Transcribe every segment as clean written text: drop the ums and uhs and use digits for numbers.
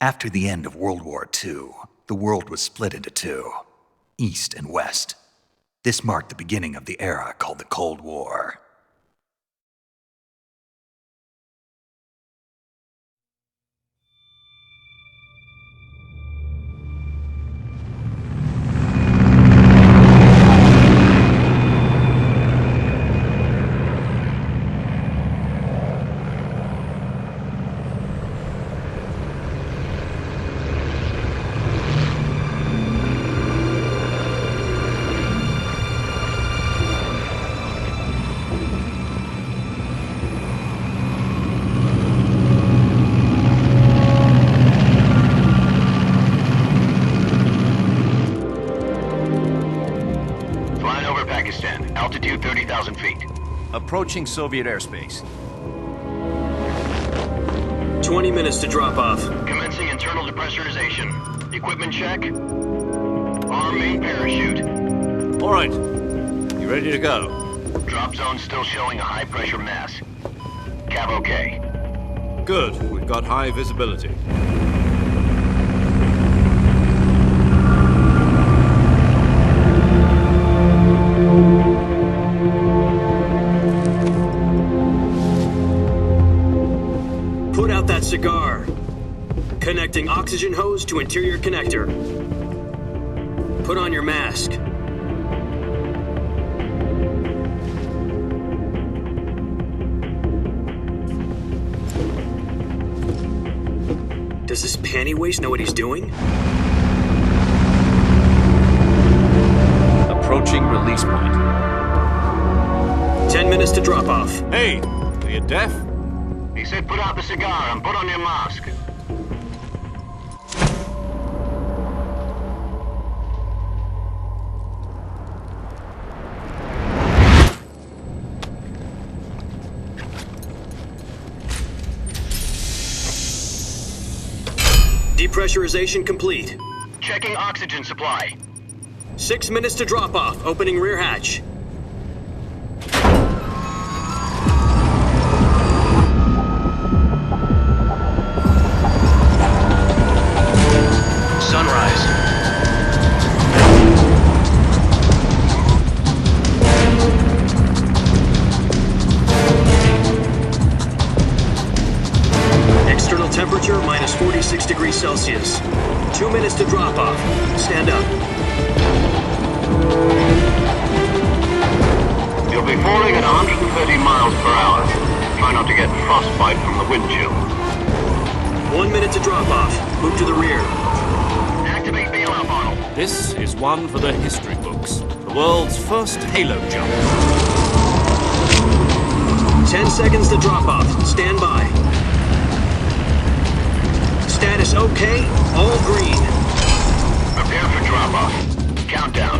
After the end of World War II, the world was split into two, East and West. This marked the beginning of the era called the Cold War. Altitude 30,000 feet. Approaching Soviet airspace. 20 minutes to drop off. Commencing internal depressurization. Equipment check. Arm main parachute. All right. You ready to go? Drop zone still showing a high pressure mass. Cav okay. Good. We've got high visibility. Put out that cigar. Connecting oxygen hose to interior connector. Put on your mask. Does this panty waste know what he's doing? Approaching release point. 10 minutes to drop off. Hey, are you deaf? He said put out the cigar and put on your mask. Depressurization complete. Checking oxygen supply. 6 minutes to drop off. Opening rear hatch. Sunrise. External temperature minus 46 degrees Celsius. 2 minutes to drop off. Stand up. You'll be falling at 130 miles per hour. Try not to get frostbite from the wind chill. 1 minute to drop off. Move to the rear. Activate bailout model. This is one for the history books. The world's first halo jump. 10 seconds to drop off. Stand by. Status okay. All green. Prepare for drop-off. Countdown.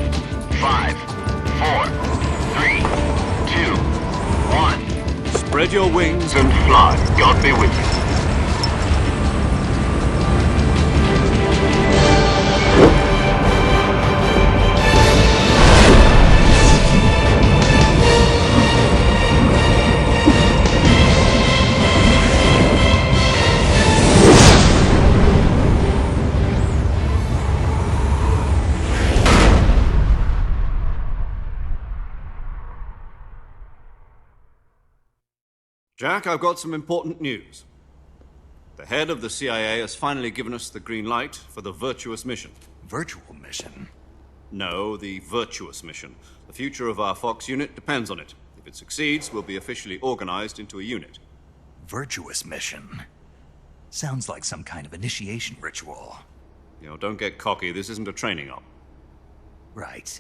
5, 4, 3, 2, 1. Spread your wings And fly. God be with you. Jack, I've got some important news. The head of the CIA has finally given us the green light for the Virtuous mission. Virtual mission? No, the Virtuous mission. The future of our Fox unit depends on it. If it succeeds, we'll be officially organized into a unit. Virtuous mission? Sounds like some kind of initiation ritual. Don't get cocky. This isn't a training op. Right.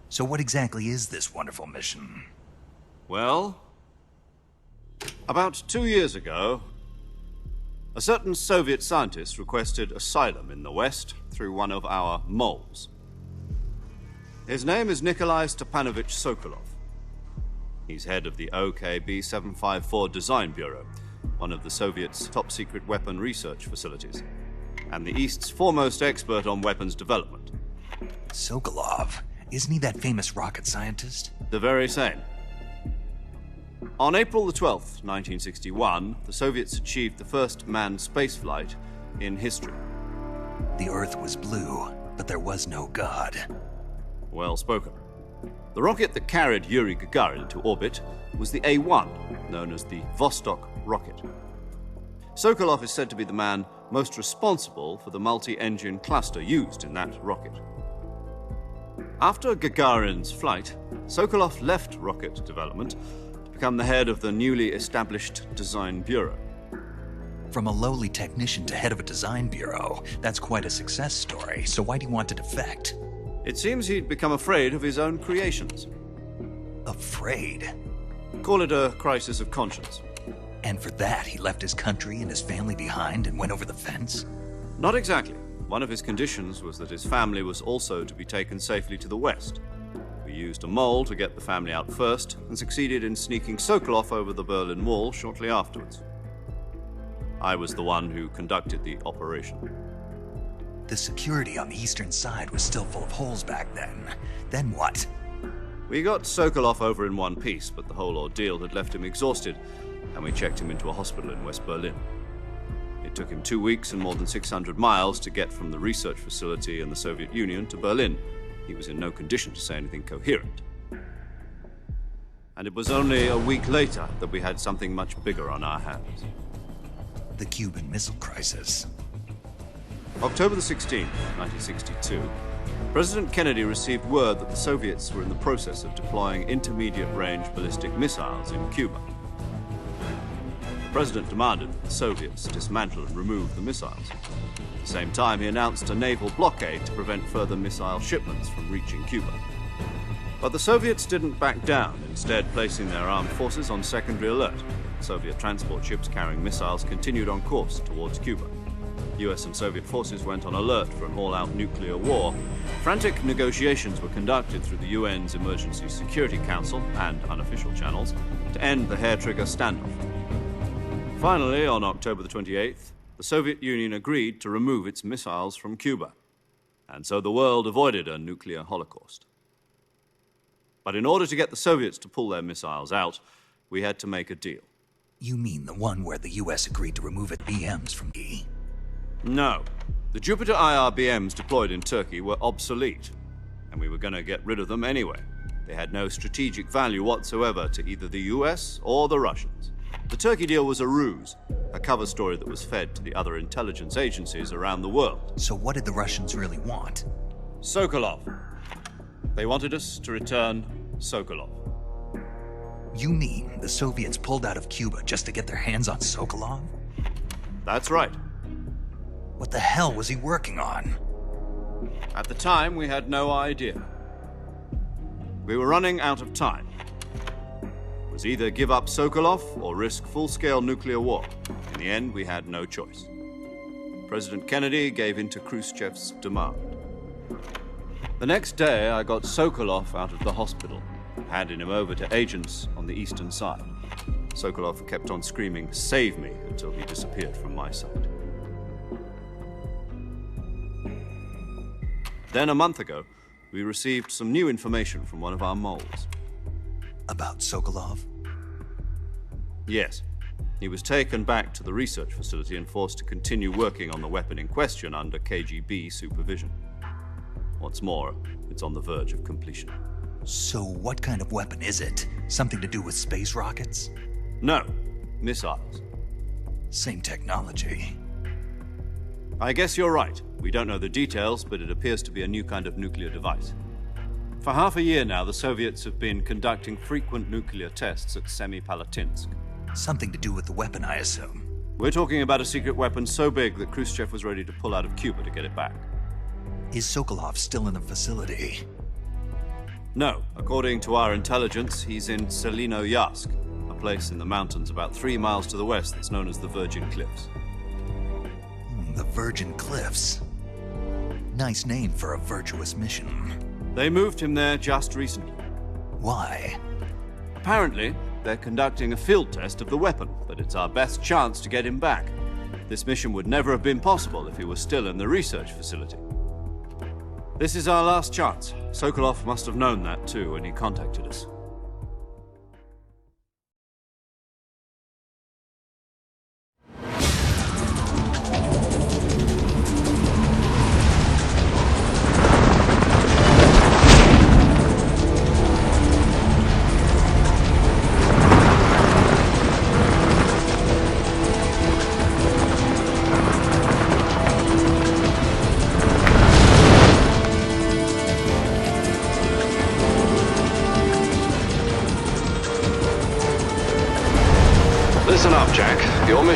So what exactly is this wonderful mission? Well, about 2 years ago, a certain Soviet scientist requested asylum in the West through one of our moles. His name is Nikolai Stepanovich Sokolov. He's head of the OKB 754 Design Bureau, one of the Soviets' top-secret weapon research facilities, and the East's foremost expert on weapons development. Sokolov? Isn't he that famous rocket scientist? The very same. On April the 12th, 1961, the Soviets achieved the first manned spaceflight in history. The Earth was blue, but there was no God. Well spoken. The rocket that carried Yuri Gagarin to orbit was the A-1, known as the Vostok rocket. Sokolov is said to be the man most responsible for the multi-engine cluster used in that rocket. After Gagarin's flight, Sokolov left rocket development to become the head of the newly established Design Bureau. From a lowly technician to head of a design bureau, that's quite a success story, so why do you want to defect? It seems he'd become afraid of his own creations. Afraid? Call it a crisis of conscience. And for that, he left his country and his family behind and went over the fence? Not exactly. One of his conditions was that his family was also to be taken safely to the west. We used a mole to get the family out first and succeeded in sneaking Sokolov over the Berlin Wall shortly afterwards. I was the one who conducted the operation. The security on the eastern side was still full of holes back then. Then what? We got Sokolov over in one piece, but the whole ordeal had left him exhausted, and we checked him into a hospital in West Berlin. It took him 2 weeks and more than 600 miles to get from the research facility in the Soviet Union to Berlin. He was in no condition to say anything coherent. And it was only a week later that we had something much bigger on our hands. The Cuban Missile Crisis. October the 16th, 1962, President Kennedy received word that the Soviets were in the process of deploying intermediate-range ballistic missiles in Cuba. The President demanded that the Soviets dismantle and remove the missiles. At the same time, he announced a naval blockade to prevent further missile shipments from reaching Cuba. But the Soviets didn't back down, instead placing their armed forces on secondary alert. Soviet transport ships carrying missiles continued on course towards Cuba. US and Soviet forces went on alert for an all-out nuclear war. Frantic negotiations were conducted through the UN's Emergency Security Council and unofficial channels to end the hair-trigger standoff. Finally, on October the 28th, the Soviet Union agreed to remove its missiles from Cuba, and so the world avoided a nuclear holocaust. But in order to get the Soviets to pull their missiles out, we had to make a deal. You mean the one where the US agreed to remove its BMs from E? No. The Jupiter IRBMs deployed in Turkey were obsolete, and we were going to get rid of them anyway. They had no strategic value whatsoever to either the US or the Russians. The Turkey deal was a ruse, a cover story that was fed to the other intelligence agencies around the world. So what did the Russians really want? Sokolov. They wanted us to return Sokolov. You mean the Soviets pulled out of Cuba just to get their hands on Sokolov? That's right. What the hell was he working on? At the time, we had no idea. We were running out of time. It was either give up Sokolov or risk full-scale nuclear war. In the end, we had no choice. President Kennedy gave in to Khrushchev's demand. The next day, I got Sokolov out of the hospital, handing him over to agents on the eastern side. Sokolov kept on screaming, "Save me," until he disappeared from my sight. Then, a month ago, we received some new information from one of our moles. About Sokolov? Yes. He was taken back to the research facility and forced to continue working on the weapon in question under KGB supervision. What's more, it's on the verge of completion. So what kind of weapon is it? Something to do with space rockets? No, missiles. Same technology. I guess you're right. We don't know the details, but it appears to be a new kind of nuclear device. For half a year now, the Soviets have been conducting frequent nuclear tests at Semipalatinsk. Something to do with the weapon, I assume. We're talking about a secret weapon so big that Khrushchev was ready to pull out of Cuba to get it back. Is Sokolov still in the facility? No. According to our intelligence, he's in Selinoyarsk, a place in the mountains about 3 miles to the west that's known as the Virgin Cliffs. The Virgin Cliffs. Nice name for a virtuous mission. They moved him there just recently. Why? Apparently, they're conducting a field test of the weapon, but it's our best chance to get him back. This mission would never have been possible if he was still in the research facility. This is our last chance. Sokolov must have known that too when he contacted us.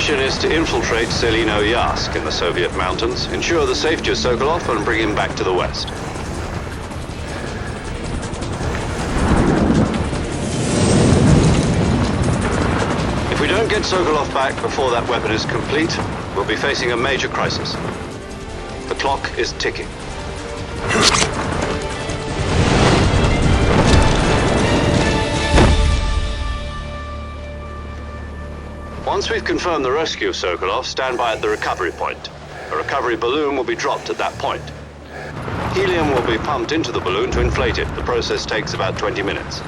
mission is to infiltrate Selino Yask in the Soviet mountains, ensure the safety of Sokolov, and bring him back to the west. If we don't get Sokolov back before that weapon is complete, we'll be facing a major crisis. The clock is ticking. Once we've confirmed the rescue of Sokolov, stand by at the recovery point. A recovery balloon will be dropped at that point. Helium will be pumped into the balloon to inflate it. The process takes about 20 minutes.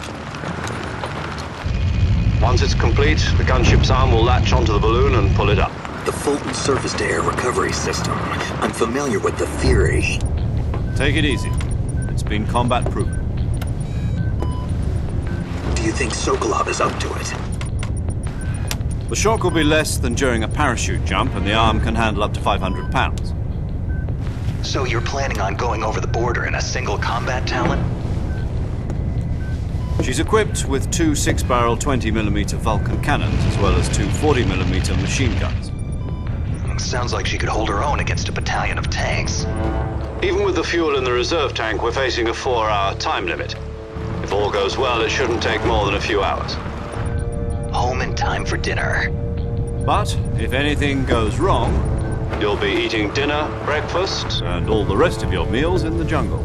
Once it's complete, the gunship's arm will latch onto the balloon and pull it up. The Fulton surface-to-air recovery system. I'm familiar with the theory. Take it easy. It's been combat-proven. Do you think Sokolov is up to it? The shock will be less than during a parachute jump, and the arm can handle up to 500 pounds. So you're planning on going over the border in a single combat Talon? She's equipped with two 6-barrel 20mm Vulcan cannons, as well as two 40mm machine guns. Sounds like she could hold her own against a battalion of tanks. Even with the fuel in the reserve tank, we're facing a 4-hour time limit. If all goes well, it shouldn't take more than a few hours. Home in time for dinner. But if anything goes wrong, you'll be eating dinner, breakfast, and all the rest of your meals in the jungle.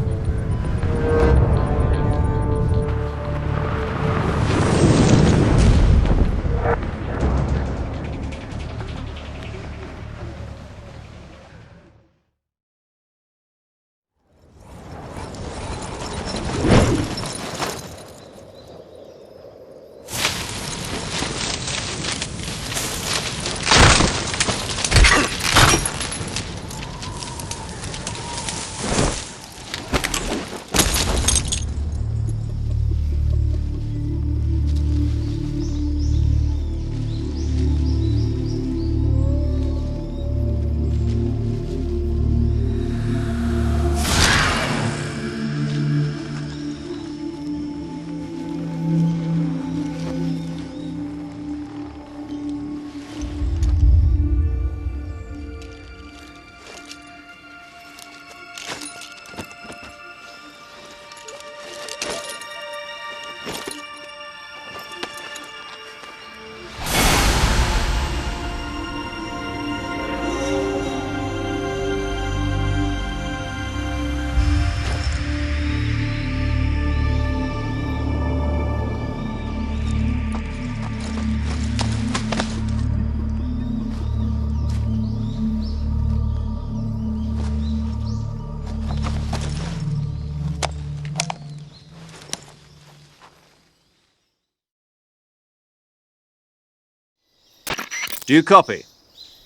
Do you copy?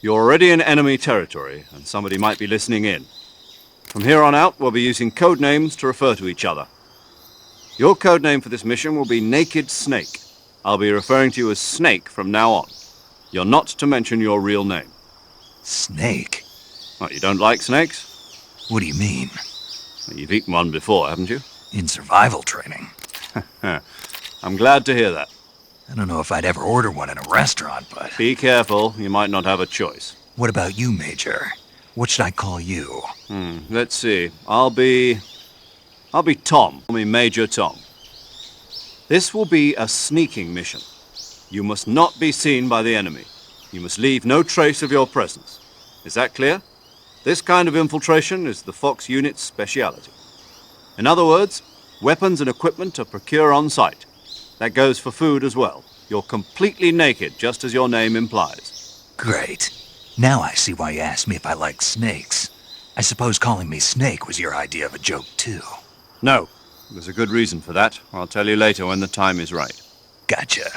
You're already in enemy territory, and somebody might be listening in. From here on out, we'll be using code names to refer to each other. Your code name for this mission will be Naked Snake. I'll be referring to you as Snake from now on. You're not to mention your real name. Snake? What, you don't like snakes? What do you mean? Well, you've eaten one before, haven't you? In survival training. I'm glad to hear that. I don't know if I'd ever order one in a restaurant, but... Be careful, you might not have a choice. What about you, Major? What should I call you? Let's see. I'll be Tom. Call me Major Tom. This will be a sneaking mission. You must not be seen by the enemy. You must leave no trace of your presence. Is that clear? This kind of infiltration is the Fox unit's speciality. In other words, weapons and equipment are procured on site. That goes for food as well. You're completely naked, just as your name implies. Great. Now I see why you asked me if I like snakes. I suppose calling me Snake was your idea of a joke, too. No. There's a good reason for that. I'll tell you later when the time is right. Gotcha.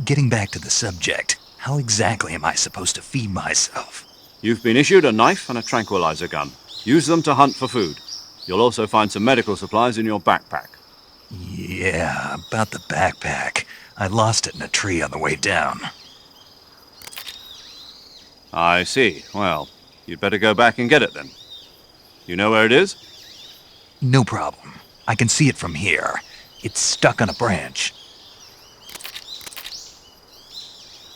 Getting back to the subject, how exactly am I supposed to feed myself? You've been issued a knife and a tranquilizer gun. Use them to hunt for food. You'll also find some medical supplies in your backpack. Yeah, about the backpack. I lost it in a tree on the way down. I see. Well, you'd better go back and get it then. You know where it is? No problem. I can see it from here. It's stuck on a branch.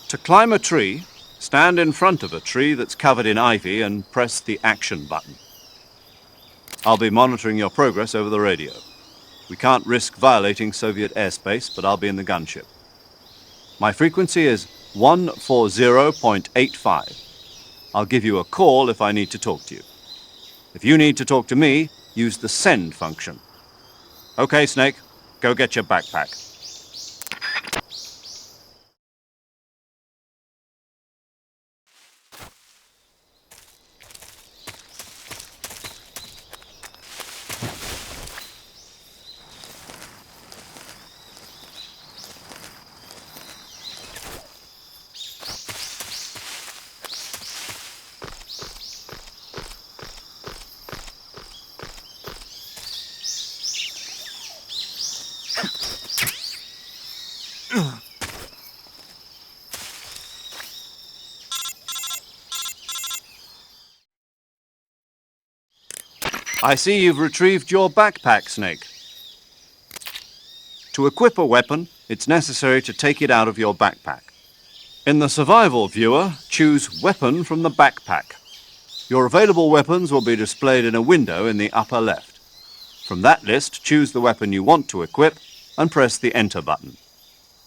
To climb a tree, Stand in front of a tree that's covered in ivy and press the action button. I'll be monitoring your progress over the radio. We can't risk violating Soviet airspace, but I'll be in the gunship. My frequency is 140.85. I'll give you a call if I need to talk to you. If you need to talk to me, use the send function. Okay, Snake, go get your backpack. I see you've retrieved your backpack, Snake. To equip a weapon, it's necessary to take it out of your backpack. In the survival viewer, choose Weapon from the backpack. Your available weapons will be displayed in a window in the upper left. From that list, choose the weapon you want to equip and press the Enter button.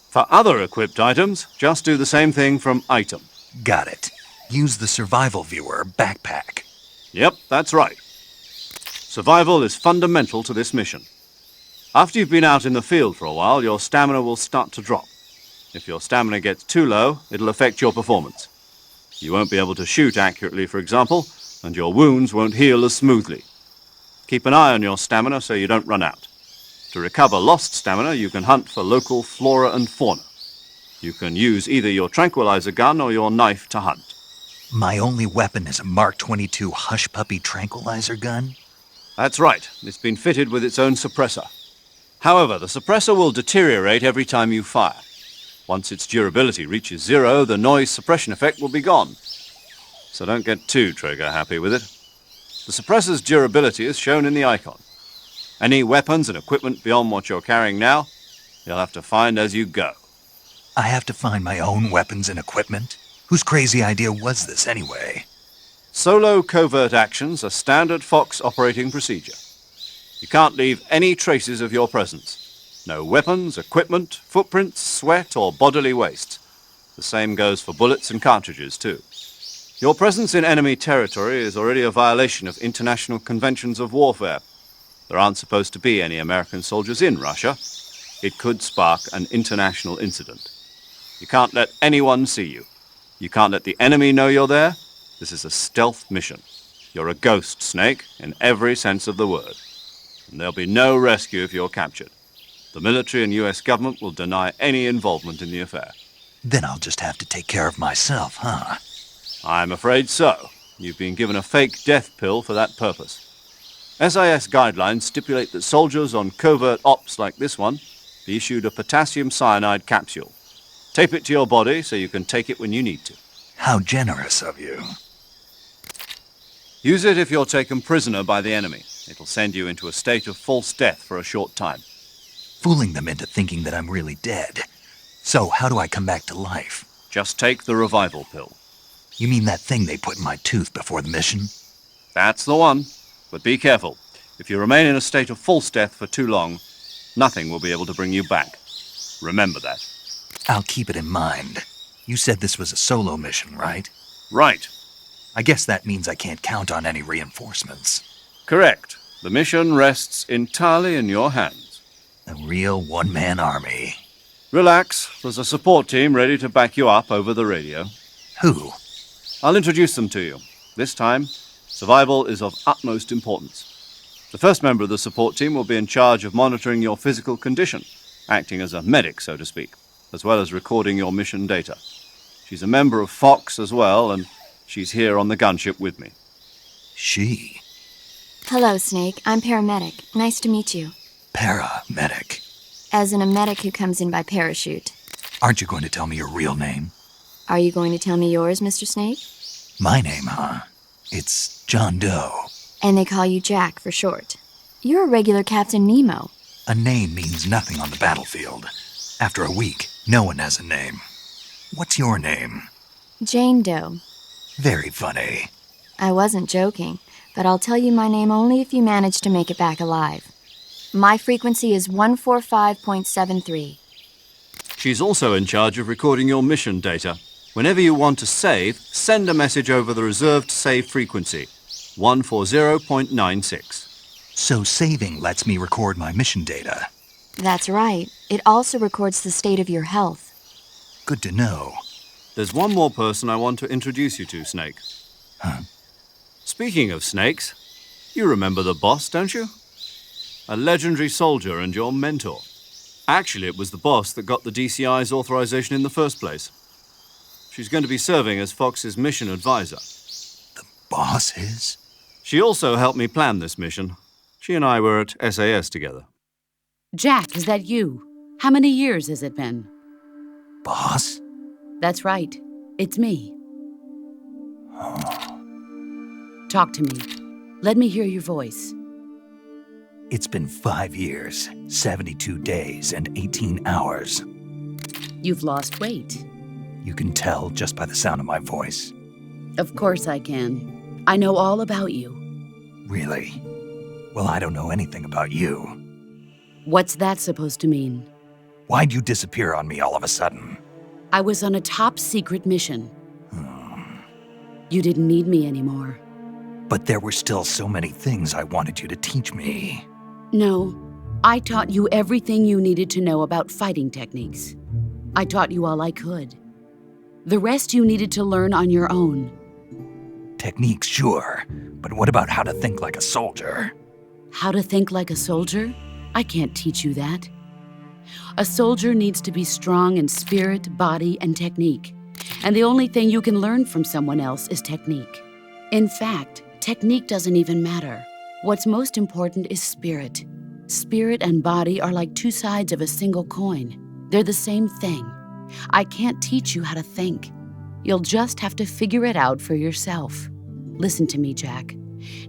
For other equipped items, just do the same thing from Item. Got it. Use the survival viewer backpack. Yep, that's right. Survival is fundamental to this mission. After you've been out in the field for a while, your stamina will start to drop. If your stamina gets too low, it'll affect your performance. You won't be able to shoot accurately, for example, and your wounds won't heal as smoothly. Keep an eye on your stamina so you don't run out. To recover lost stamina, you can hunt for local flora and fauna. You can use either your tranquilizer gun or your knife to hunt. My only weapon is a Mark 22 Hush Puppy tranquilizer gun? That's right. It's been fitted with its own suppressor. However, the suppressor will deteriorate every time you fire. Once its durability reaches 0, the noise suppression effect will be gone. So don't get too trigger-happy with it. The suppressor's durability is shown in the icon. Any weapons and equipment beyond what you're carrying now, you'll have to find as you go. I have to find my own weapons and equipment? Whose crazy idea was this anyway? Solo covert actions are standard Fox operating procedure. You can't leave any traces of your presence. No weapons, equipment, footprints, sweat, or bodily waste. The same goes for bullets and cartridges, too. Your presence in enemy territory is already a violation of international conventions of warfare. There aren't supposed to be any American soldiers in Russia. It could spark an international incident. You can't let anyone see you. You can't let the enemy know you're there. This is a stealth mission. You're a ghost, Snake, in every sense of the word. And there'll be no rescue if you're captured. The military and US government will deny any involvement in the affair. Then I'll just have to take care of myself, huh? I'm afraid so. You've been given a fake death pill for that purpose. SIS guidelines stipulate that soldiers on covert ops like this one be issued a potassium cyanide capsule. Tape it to your body so you can take it when you need to. How generous of you. Use it if you're taken prisoner by the enemy. It'll send you into a state of false death for a short time. Fooling them into thinking that I'm really dead. So how do I come back to life? Just take the revival pill. You mean that thing they put in my tooth before the mission? That's the one. But be careful. If you remain in a state of false death for too long, nothing will be able to bring you back. Remember that. I'll keep it in mind. You said this was a solo mission, right? Right. I guess that means I can't count on any reinforcements. Correct. The mission rests entirely in your hands. A real one-man army. Relax. There's a support team ready to back you up over the radio. Who? I'll introduce them to you. This time, survival is of utmost importance. The first member of the support team will be in charge of monitoring your physical condition, acting as a medic, so to speak, as well as recording your mission data. She's a member of Fox as well, and she's here on the gunship with me. She? Hello, Snake. I'm paramedic. Nice to meet you. Paramedic. As in a medic who comes in by parachute. Aren't you going to tell me your real name? Are you going to tell me yours, Mr. Snake? My name, huh? It's John Doe. And they call you Jack for short. You're a regular Captain Nemo. A name means nothing on the battlefield. After a week, no one has a name. What's your name? Jane Doe. Very funny. I wasn't joking, but I'll tell you my name only if you manage to make it back alive. My frequency is 145.73. She's also in charge of recording your mission data. Whenever you want to save, send a message over the reserved save frequency, 140.96. So saving lets me record my mission data. That's right. It also records the state of your health. Good to know. There's one more person I want to introduce you to, Snake. Huh? Speaking of snakes, you remember the boss, don't you? A legendary soldier and your mentor. Actually, it was the boss that got the DCI's authorization in the first place. She's going to be serving as Fox's mission advisor. The boss is? She also helped me plan this mission. She and I were at SAS together. Jack, is that you? How many years has it been? Boss? That's right. It's me. Talk to me. Let me hear your voice. It's been 5 years, 72 days, and 18 hours. You've lost weight. You can tell just by the sound of my voice. Of course I can. I know all about you. Really? Well, I don't know anything about you. What's that supposed to mean? Why'd you disappear on me all of a sudden? I was on a top-secret mission. You didn't need me anymore. But there were still so many things I wanted you to teach me. No, I taught you everything you needed to know about fighting techniques. I taught you all I could. The rest you needed to learn on your own. Techniques, sure. But what about how to think like a soldier? How to think like a soldier? I can't teach you that. A soldier needs to be strong in spirit, body, and technique. And the only thing you can learn from someone else is technique. In fact, technique doesn't even matter. What's most important is spirit. Spirit and body are like two sides of a single coin. They're the same thing. I can't teach you how to think. You'll just have to figure it out for yourself. Listen to me, Jack.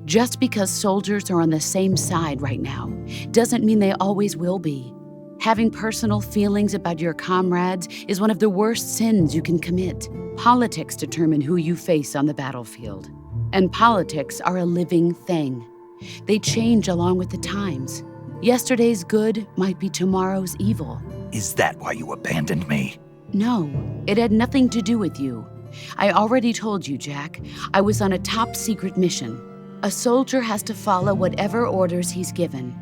Just because soldiers are on the same side right now doesn't mean they always will be. Having personal feelings about your comrades is one of the worst sins you can commit. Politics determine who you face on the battlefield. And politics are a living thing. They change along with the times. Yesterday's good might be tomorrow's evil. Is that why you abandoned me? No, it had nothing to do with you. I already told you, Jack. I was on a top-secret mission. A soldier has to follow whatever orders he's given.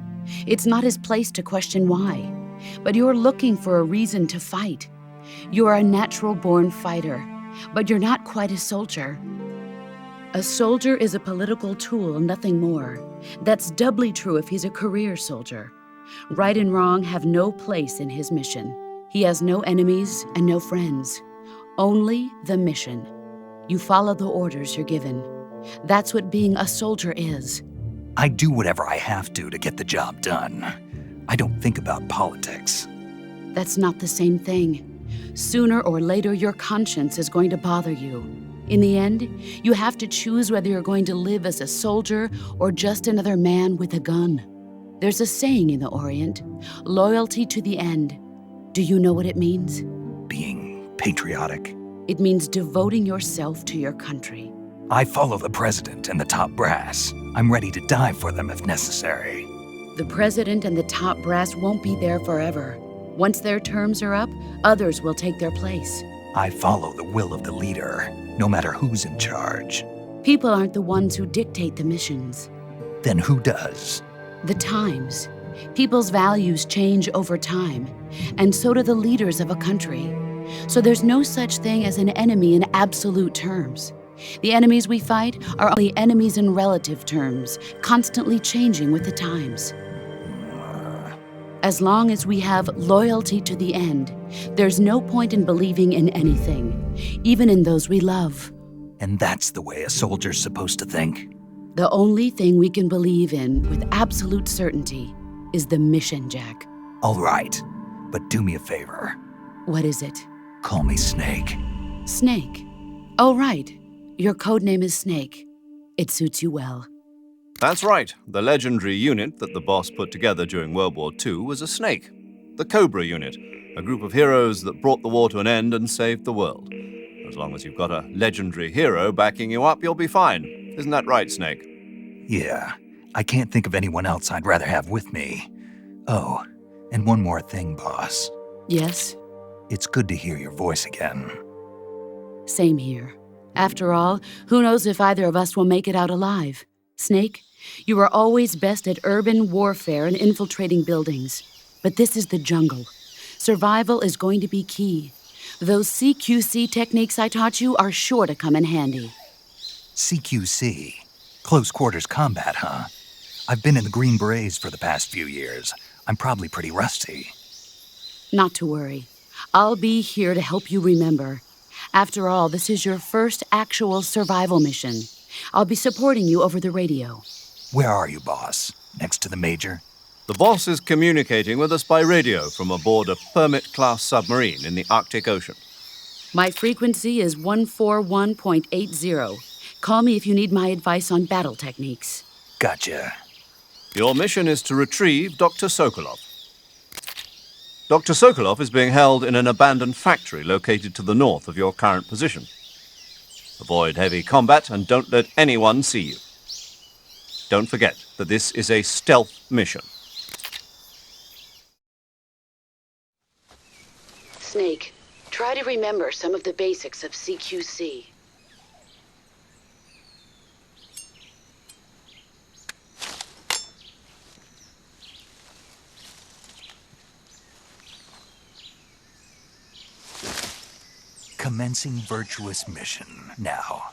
It's not his place to question why. But you're looking for a reason to fight. You're a natural-born fighter, but you're not quite a soldier. A soldier is a political tool, nothing more. That's doubly true if he's a career soldier. Right and wrong have no place in his mission. He has no enemies and no friends. Only the mission. You follow the orders you're given. That's what being a soldier is. I do whatever I have to get the job done. I don't think about politics. That's not the same thing. Sooner or later, your conscience is going to bother you. In the end, you have to choose whether you're going to live as a soldier or just another man with a gun. There's a saying in the Orient, loyalty to the end. Do you know what it means? Being patriotic. It means devoting yourself to your country. I follow the president and the top brass. I'm ready to die for them if necessary. The president and the top brass won't be there forever. Once their terms are up, others will take their place. I follow the will of the leader, no matter who's in charge. People aren't the ones who dictate the missions. Then who does? The times. People's values change over time, and so do the leaders of a country. So there's no such thing as an enemy in absolute terms. The enemies we fight are only enemies in relative terms, constantly changing with the times. As long as we have loyalty to the end, there's no point in believing in anything, even in those we love. And that's the way a soldier's supposed to think? The only thing we can believe in with absolute certainty is the mission, Jack. All right, but do me a favor. What is it? Call me Snake. Snake. Oh, right. Your codename is Snake. It suits you well. That's right. The legendary unit that the boss put together during World War II was a snake. The Cobra unit, a group of heroes that brought the war to an end and saved the world. As long as you've got a legendary hero backing you up, you'll be fine. Isn't that right, Snake? Yeah, I can't think of anyone else I'd rather have with me. Oh, and one more thing, boss. Yes, It's good to hear your voice again. same here. After all, who knows if either of us will make it out alive? Snake, you are always best at urban warfare and infiltrating buildings. But this is the jungle. Survival is going to be key. Those CQC techniques I taught you are sure to come in handy. CQC? Close quarters combat, huh? I've been in the Green Berets for the past few years. I'm probably pretty rusty. Not to worry. I'll be here to help you remember. After all, this is your first actual survival mission. I'll be supporting you over the radio. Where are you, boss? Next to the Major? The boss is communicating with us by radio from aboard a Permit-class submarine in the Arctic Ocean. My frequency is 141.80. Call me if you need my advice on battle techniques. Gotcha. Your mission is to retrieve Dr. Sokolov. Dr. Sokolov is being held in an abandoned factory located to the north of your current position. Avoid heavy combat and don't let anyone see you. Don't forget that this is a stealth mission. Snake, try to remember some of the basics of CQC. Commencing Virtuous mission now.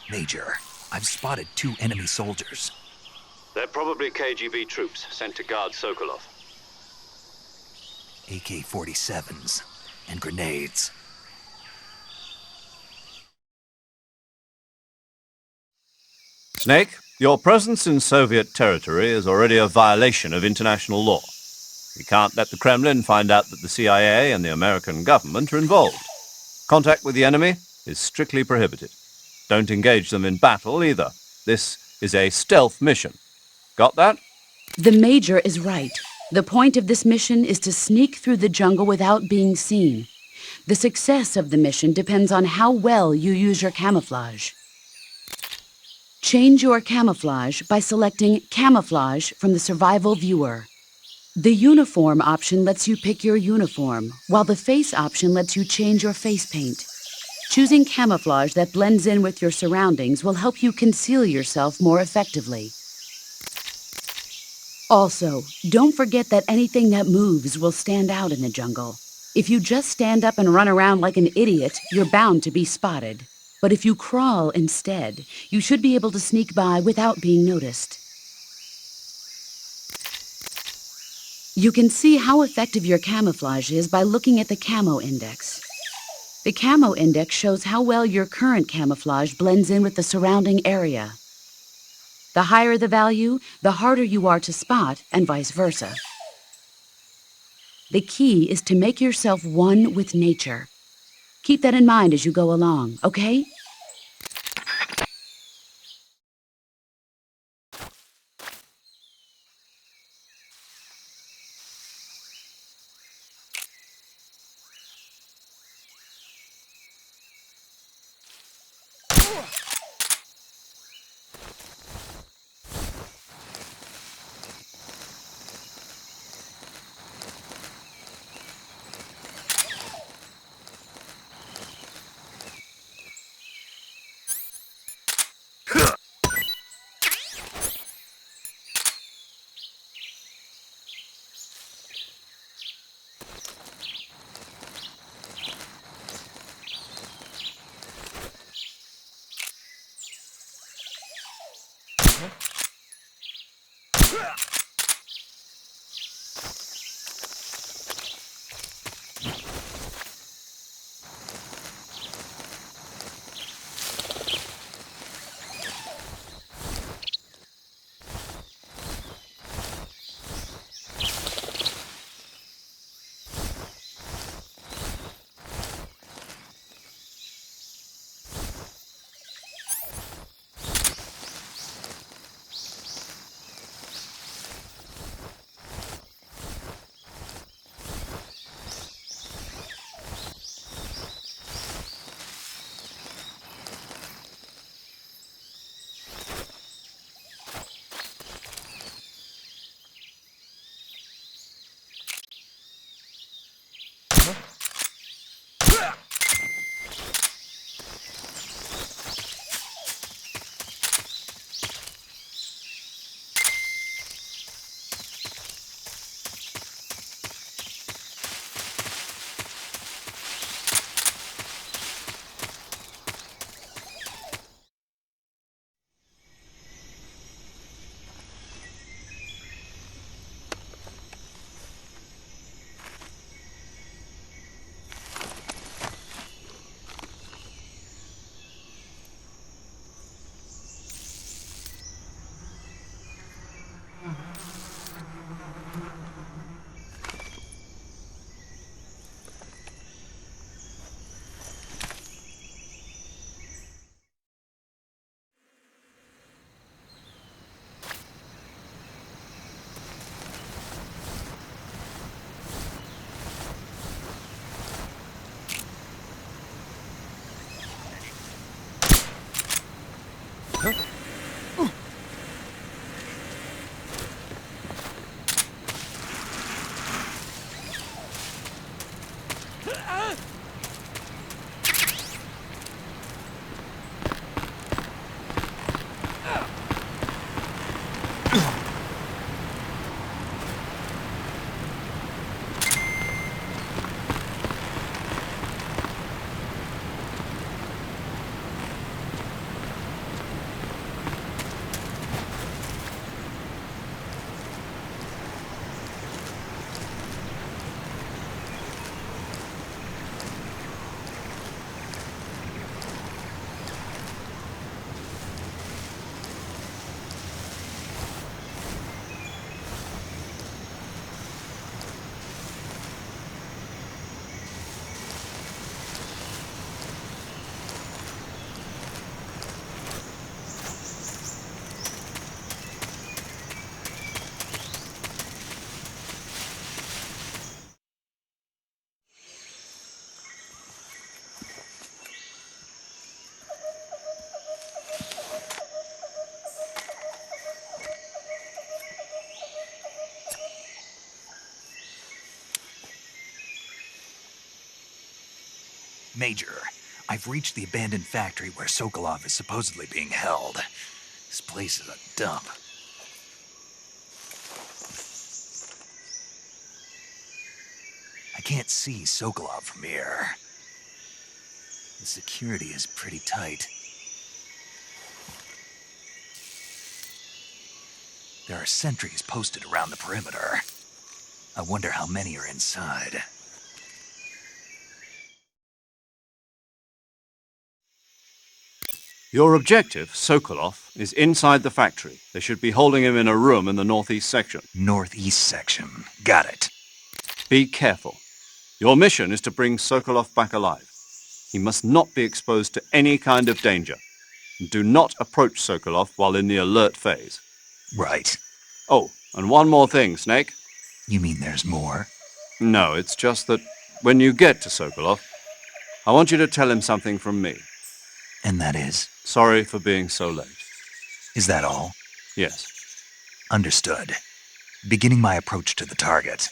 Major, I've spotted 2 enemy soldiers. They're probably KGB troops sent to guard Sokolov. AK-47s and grenades. Snake, your presence in Soviet territory is already a violation of international law. We can't let the Kremlin find out that the CIA and the American government are involved. Contact with the enemy is strictly prohibited. Don't engage them in battle either. This is a stealth mission. Got that? The Major is right. The point of this mission is to sneak through the jungle without being seen. The success of the mission depends on how well you use your camouflage. Change your camouflage by selecting Camouflage from the Survival Viewer. The uniform option lets you pick your uniform, while the face option lets you change your face paint. Choosing camouflage that blends in with your surroundings will help you conceal yourself more effectively. Also, don't forget that anything that moves will stand out in the jungle. If you just stand up and run around like an idiot, you're bound to be spotted. But if you crawl instead, you should be able to sneak by without being noticed. You can see how effective your camouflage is by looking at the camo index. The camo index shows how well your current camouflage blends in with the surrounding area. The higher the value, the harder you are to spot, and vice versa. The key is to make yourself one with nature. Keep that in mind as you go along, okay? Major, I've reached the abandoned factory where Sokolov is supposedly being held. This place is a dump. I can't see Sokolov from here. The security is pretty tight. There are sentries posted around the perimeter. I wonder how many are inside. Your objective, Sokolov, is inside the factory. They should be holding him in a room in the northeast section. Northeast section. Got it. Be careful. Your mission is to bring Sokolov back alive. He must not be exposed to any kind of danger. Do not approach Sokolov while in the alert phase. Right. Oh, and one more thing, Snake. You mean there's more? No, it's just that when you get to Sokolov, I want you to tell him something from me. And that is? Sorry for being so late. Is that all? Yes. Understood. Beginning my approach to the target.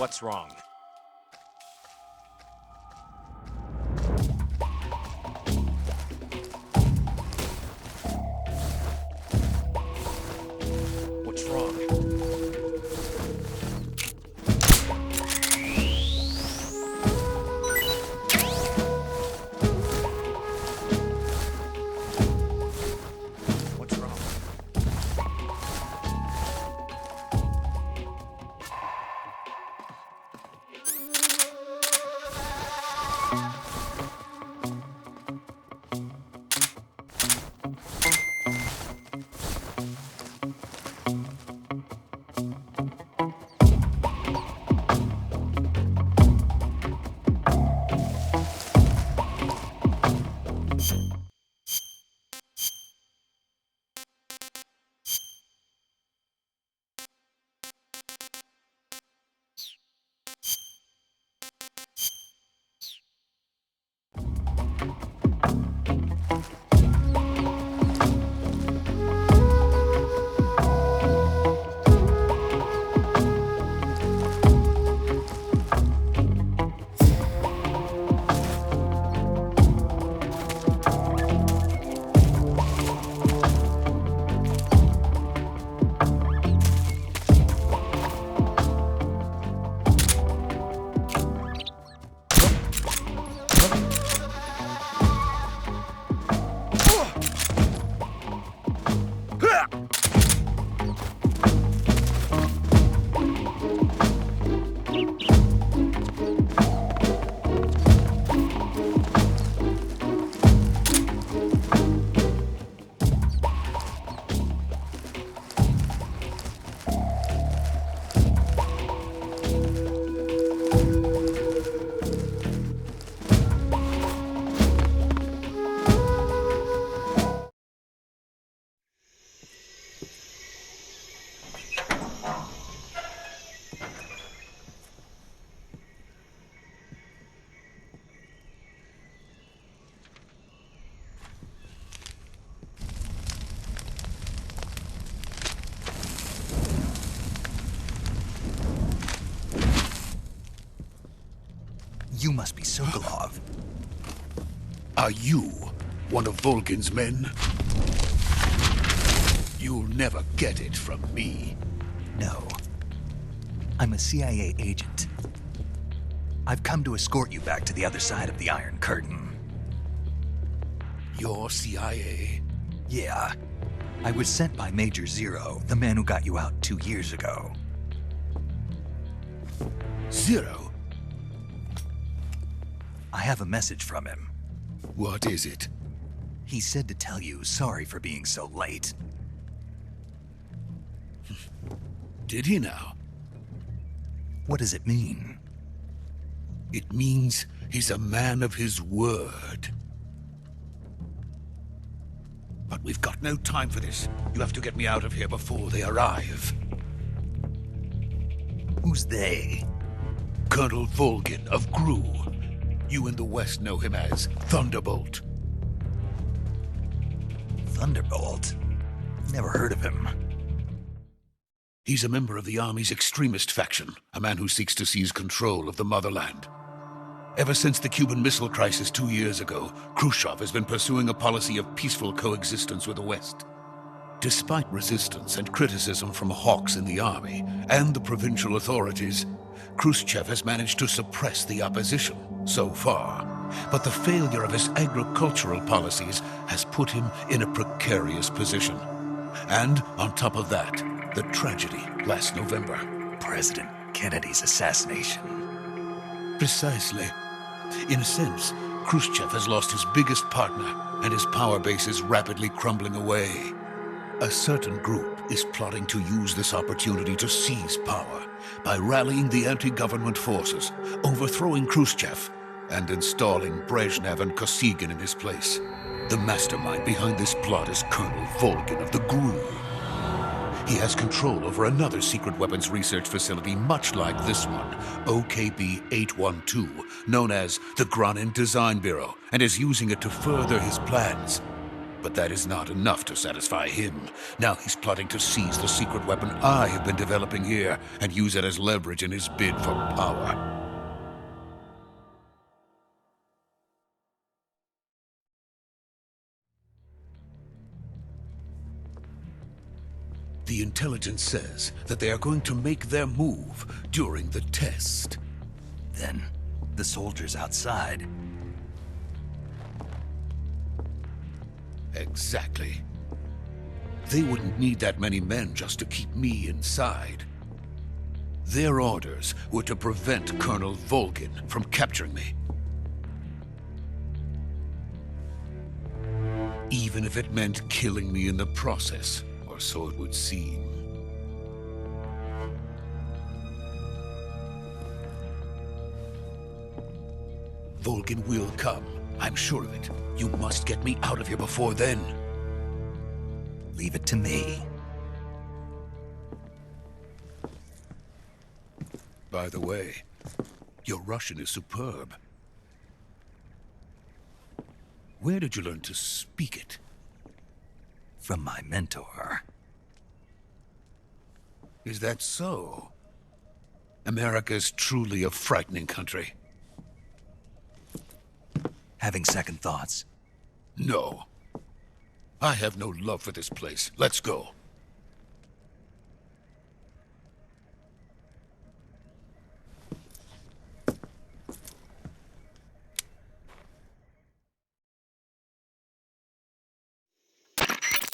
What's wrong? What's wrong? What's wrong? You must be Sokolov. Are you one of Volgin's men? You'll never get it from me. No. I'm a CIA agent. I've come to escort you back to the other side of the Iron Curtain. You're CIA? Yeah. I was sent by Major Zero, the man who got you out 2 years ago. Zero? I have a message from him. What is it? He said to tell you sorry for being so late. Did he now? What does it mean? It means he's a man of his word. But we've got no time for this. You have to get me out of here before they arrive. Who's they? Colonel Volgin of Gru. You in the West know him as Thunderbolt. Thunderbolt? Never heard of him. He's a member of the Army's extremist faction, a man who seeks to seize control of the motherland. Ever since the Cuban Missile Crisis 2 years ago, Khrushchev has been pursuing a policy of peaceful coexistence with the West. Despite resistance and criticism from hawks in the army and the provincial authorities, Khrushchev has managed to suppress the opposition so far. But the failure of his agricultural policies has put him in a precarious position. And on top of that, the tragedy last November. President Kennedy's assassination. Precisely. In a sense, Khrushchev has lost his biggest partner, and his power base is rapidly crumbling away. A certain group is plotting to use this opportunity to seize power by rallying the anti-government forces, overthrowing Khrushchev, and installing Brezhnev and Kosygin in his place. The mastermind behind this plot is Colonel Volgin of the GRU. He has control over another secret weapons research facility much like this one, OKB-812, known as the Granin Design Bureau, and is using it to further his plans. But that is not enough to satisfy him. Now he's plotting to seize the secret weapon I have been developing here and use it as leverage in his bid for power. The intelligence says that they are going to make their move during the test. Then, the soldiers outside. Exactly. They wouldn't need that many men just to keep me inside. Their orders were to prevent Colonel Volgin from capturing me. Even if it meant killing me in the process. So it would seem. Volgin will come. I'm sure of it. You must get me out of here before then. Leave it to me. By the way, your Russian is superb. Where did you learn to speak it? From my mentor. Is that so? America is truly a frightening country. Having second thoughts? No. I have no love for this place. Let's go.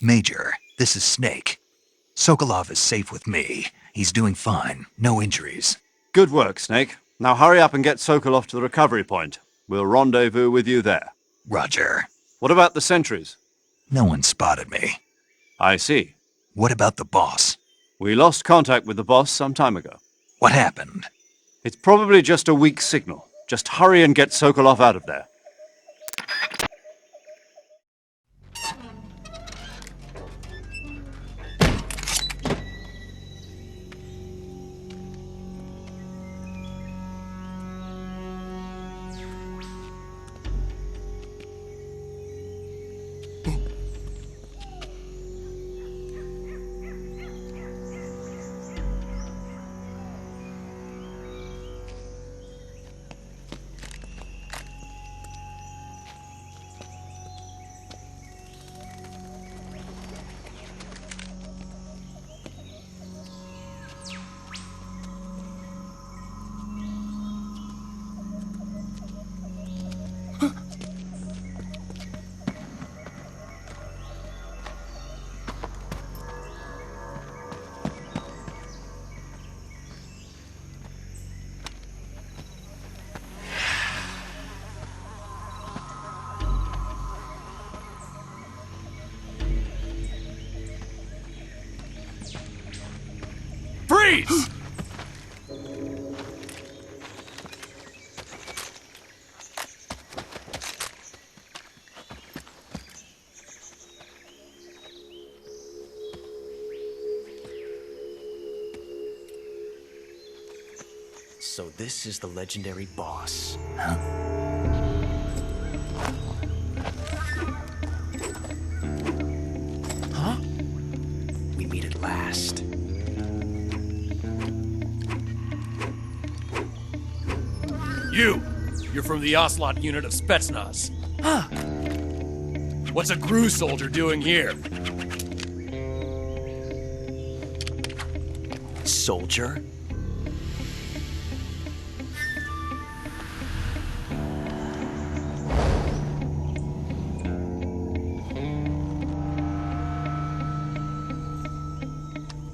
Major, this is Snake. Sokolov is safe with me. He's doing fine. No injuries. Good work, Snake. Now hurry up and get Sokolov to the recovery point. We'll rendezvous with you there. Roger. What about the sentries? No one spotted me. I see. What about the boss? We lost contact with the boss some time ago. What happened? It's probably just a weak signal. Just hurry and get Sokolov out of there. Freeze! So this is the legendary boss. Huh? We meet at last. You're from the Ocelot unit of Spetsnaz. Huh. What's a GRU soldier doing here? Soldier?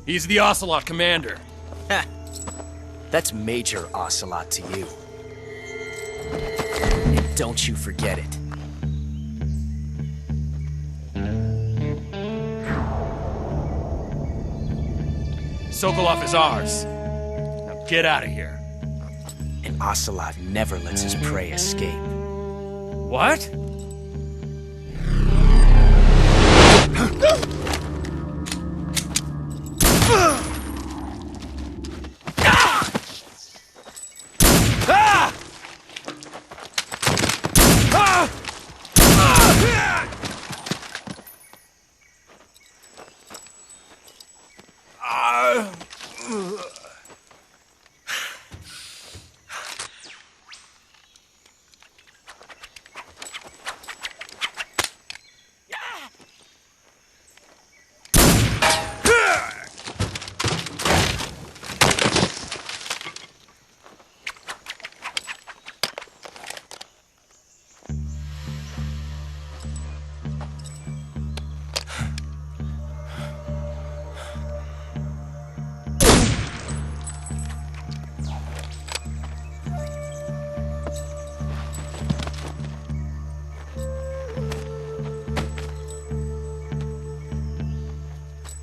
He's the Ocelot commander. Ha! That's Major Ocelot to you. And don't you forget it. Sokolov is ours. Now get out of here. And Ocelot never lets his prey escape. What?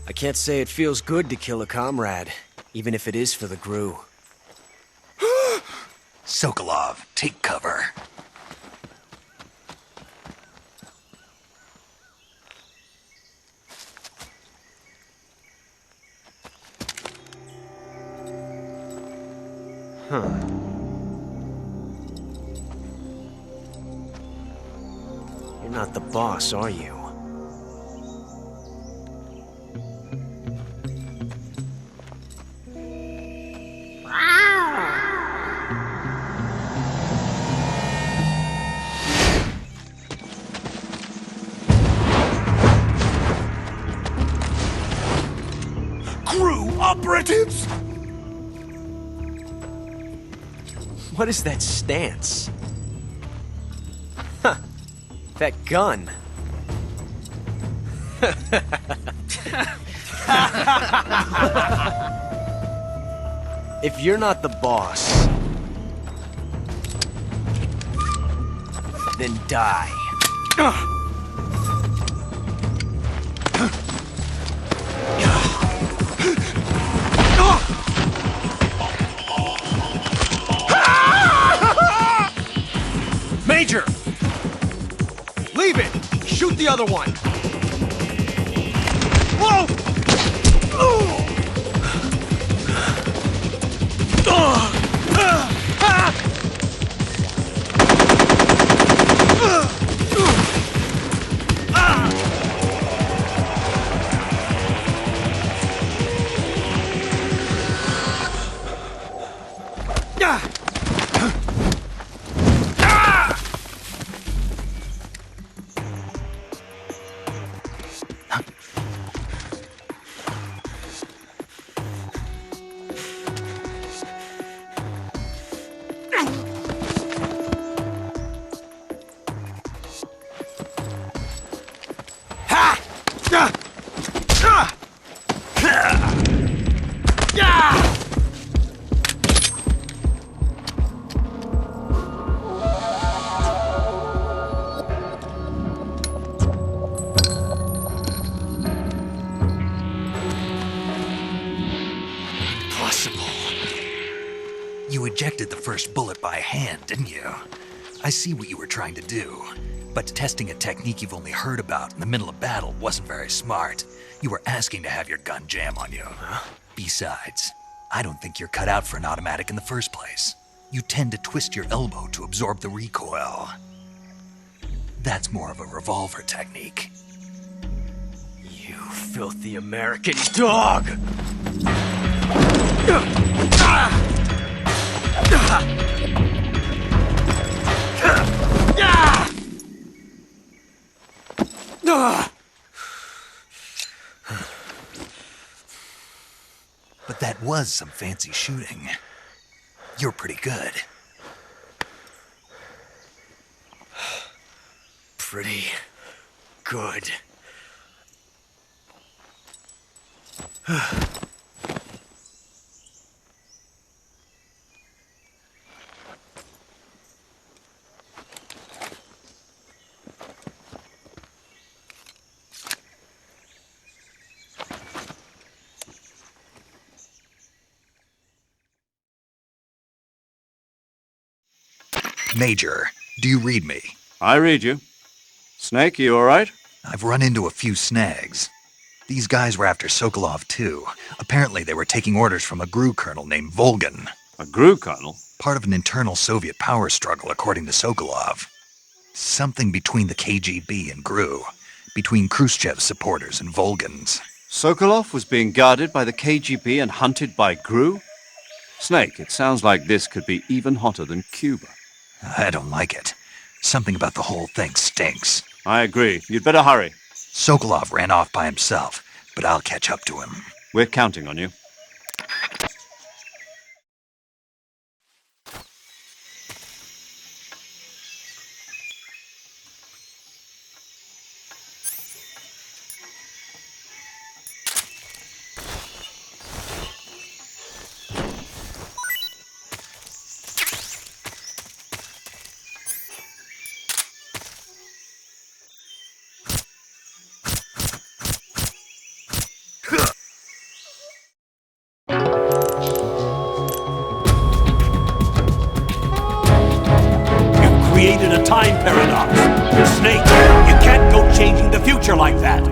I can't say it feels good to kill a comrade, even if it is for the GRU. Sokolov, take cover. Huh. You're not the boss, are you? GRU operatives! What is that stance? Huh. That gun. If you're not the boss, then die. Major! Leave it! Shoot the other one! Whoa! You ejected the first bullet by hand, didn't you? I see what you were trying to do. But testing a technique you've only heard about in the middle of battle wasn't very smart. You were asking to have your gun jam on you. Besides, I don't think you're cut out for an automatic in the first place. You tend to twist your elbow to absorb the recoil. That's more of a revolver technique. You filthy American dog! But that was some fancy shooting. You're pretty good. Pretty good. Major, do you read me? I read you. Snake, you alright? I've run into a few snags. These guys were after Sokolov too. Apparently they were taking orders from a GRU colonel named Volgan. A GRU colonel? Part of an internal Soviet power struggle, according to Sokolov. Something between the KGB and GRU. Between Khrushchev's supporters and Volgan's. Sokolov was being guarded by the KGB and hunted by GRU? Snake, it sounds like this could be even hotter than Cuba. I don't like it. Something about the whole thing stinks. I agree. You'd better hurry. Sokolov ran off by himself, but I'll catch up to him. We're counting on you. Created a time paradox. Snake, you can't go changing the future like that.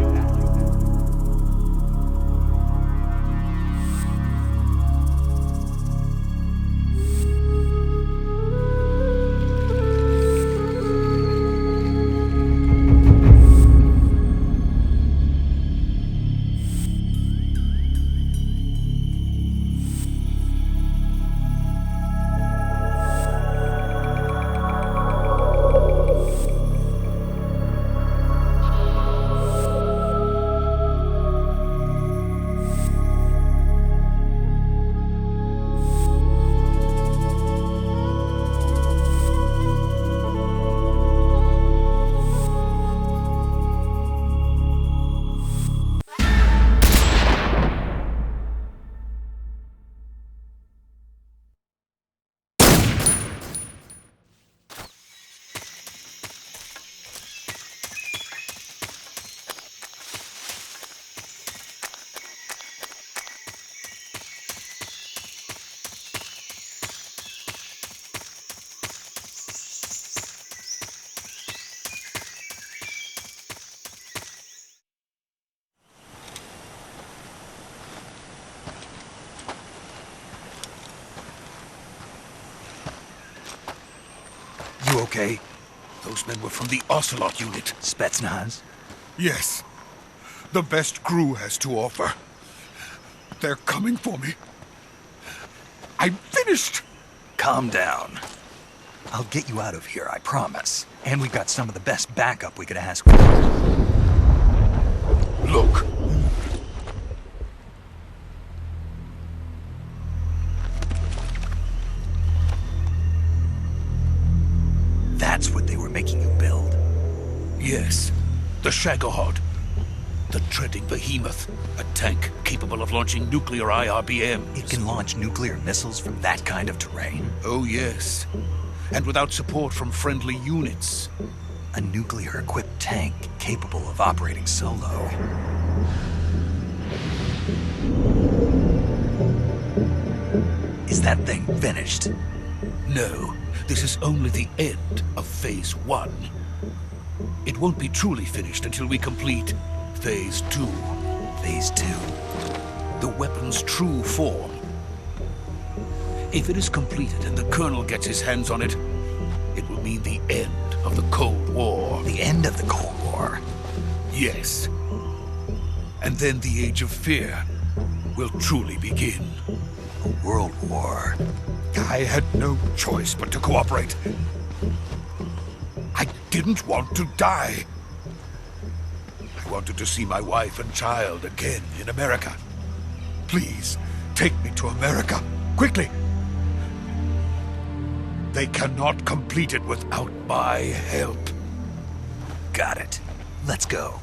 You okay? Those men were from the Ocelot unit. Spetsnaz? Yes. The best GRU has to offer. They're coming for me. I'm finished! Calm down. I'll get you out of here, I promise. And we've got some of the best backup we could ask for. Look. That's what they were making you build? Yes. The Shagohod. The treading behemoth. A tank capable of launching nuclear IRBMs. It can launch nuclear missiles from that kind of terrain? Oh, yes. And without support from friendly units. A nuclear-equipped tank capable of operating solo. Is that thing finished? No, this is only the end of Phase 1. It won't be truly finished until we complete Phase 2. Phase 2? The weapon's true form. If it is completed and the Colonel gets his hands on it, it will mean the end of the Cold War. The end of the Cold War? Yes. And then the Age of Fear will truly begin. A world war. I had no choice but to cooperate. I didn't want to die. I wanted to see my wife and child again in America. Please, take me to America, quickly. They cannot complete it without my help. Got it. Let's go.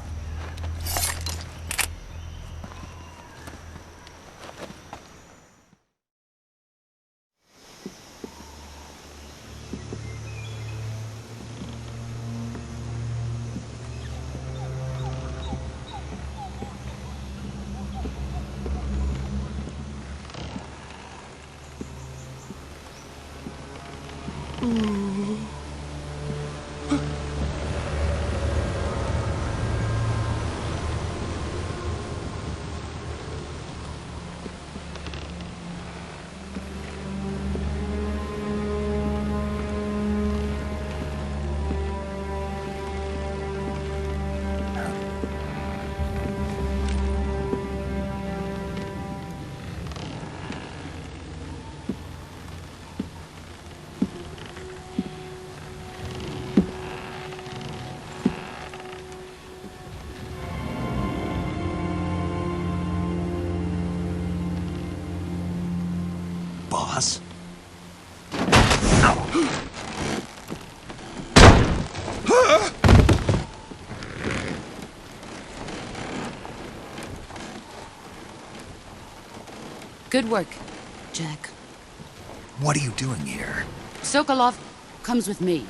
Boss? Good work, Jack. What are you doing here? Sokolov comes with me.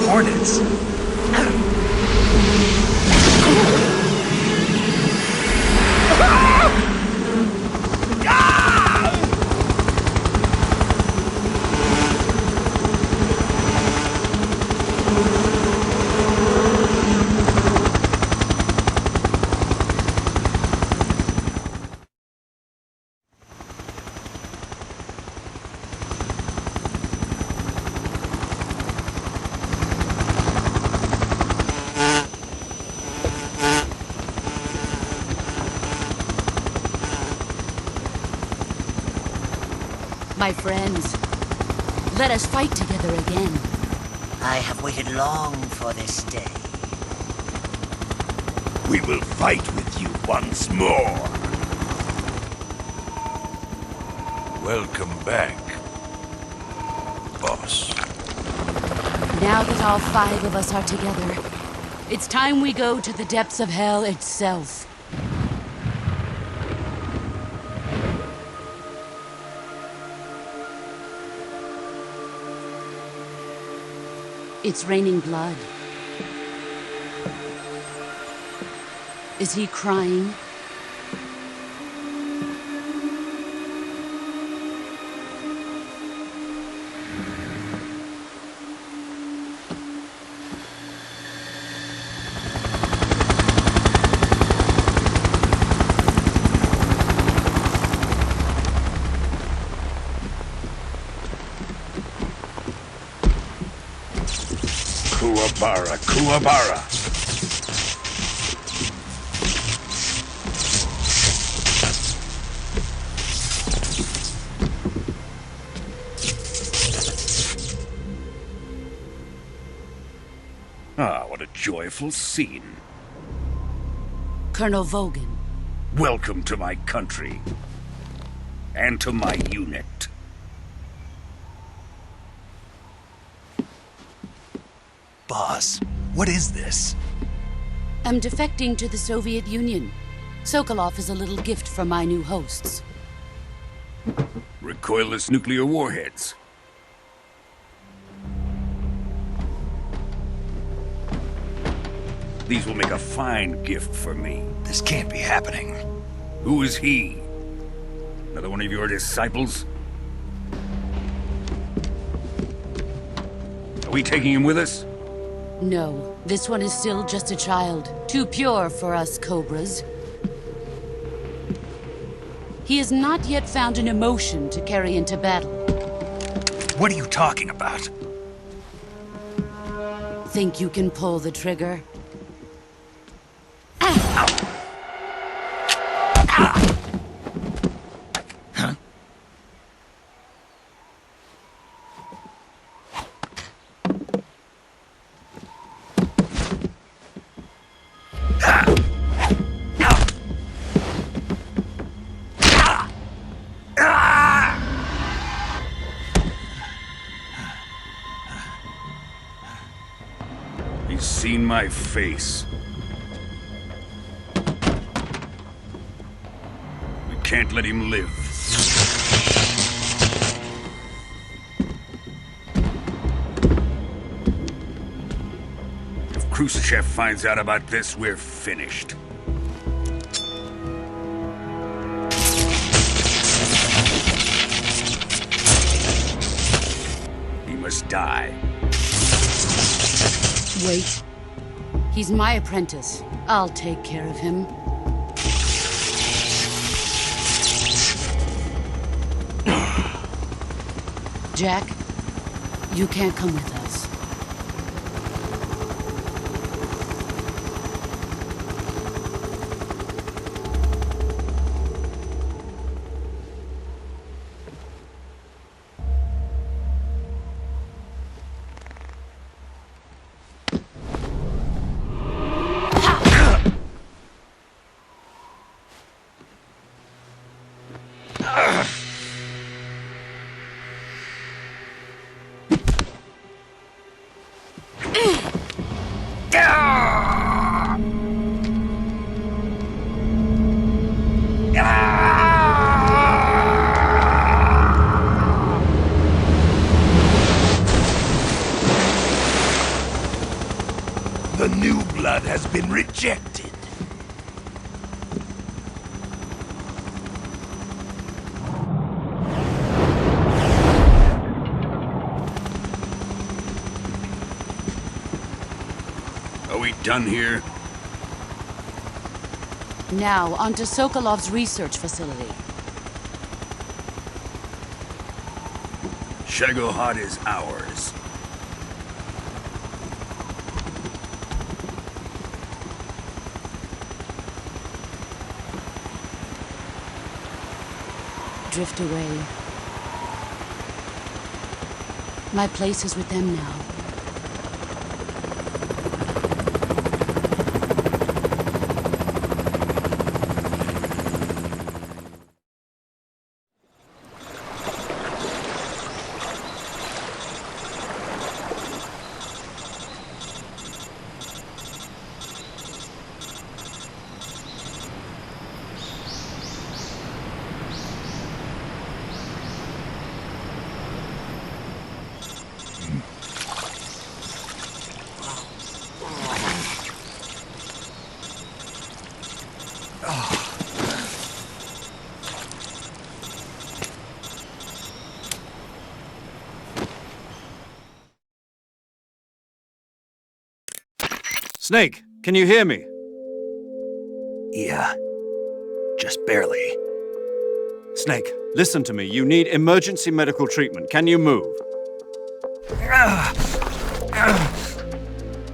Hornets? My friends, let us fight together again. I have waited long for this day. We will fight with you once more. Welcome back, boss. Now that all 5 of us are together, it's time we go to the depths of hell itself. It's raining blood. Is he crying? Kuwabara, Kuwabara. Ah, what a joyful scene. Colonel Vogan. Welcome to my country. And to my unit. Boss, what is this? I'm defecting to the Soviet Union. Sokolov is a little gift from my new hosts. Recoilless nuclear warheads. These will make a fine gift for me. This can't be happening. Who is he? Another one of your disciples? Are we taking him with us? No, this one is still just a child. Too pure for us Cobras. He has not yet found an emotion to carry into battle. What are you talking about? Think you can pull the trigger? He's seen my face. We can't let him live. If Khrushchev finds out about this, we're finished. He must die. Wait. He's my apprentice. I'll take care of him. Jack, you can't come with us. The new blood has been rejected. Are we done here? Now, onto Sokolov's research facility. Shagohod is ours. Drift away. My place is with them now. Snake, can you hear me? Yeah. Just barely. Snake, listen to me. You need emergency medical treatment. Can you move?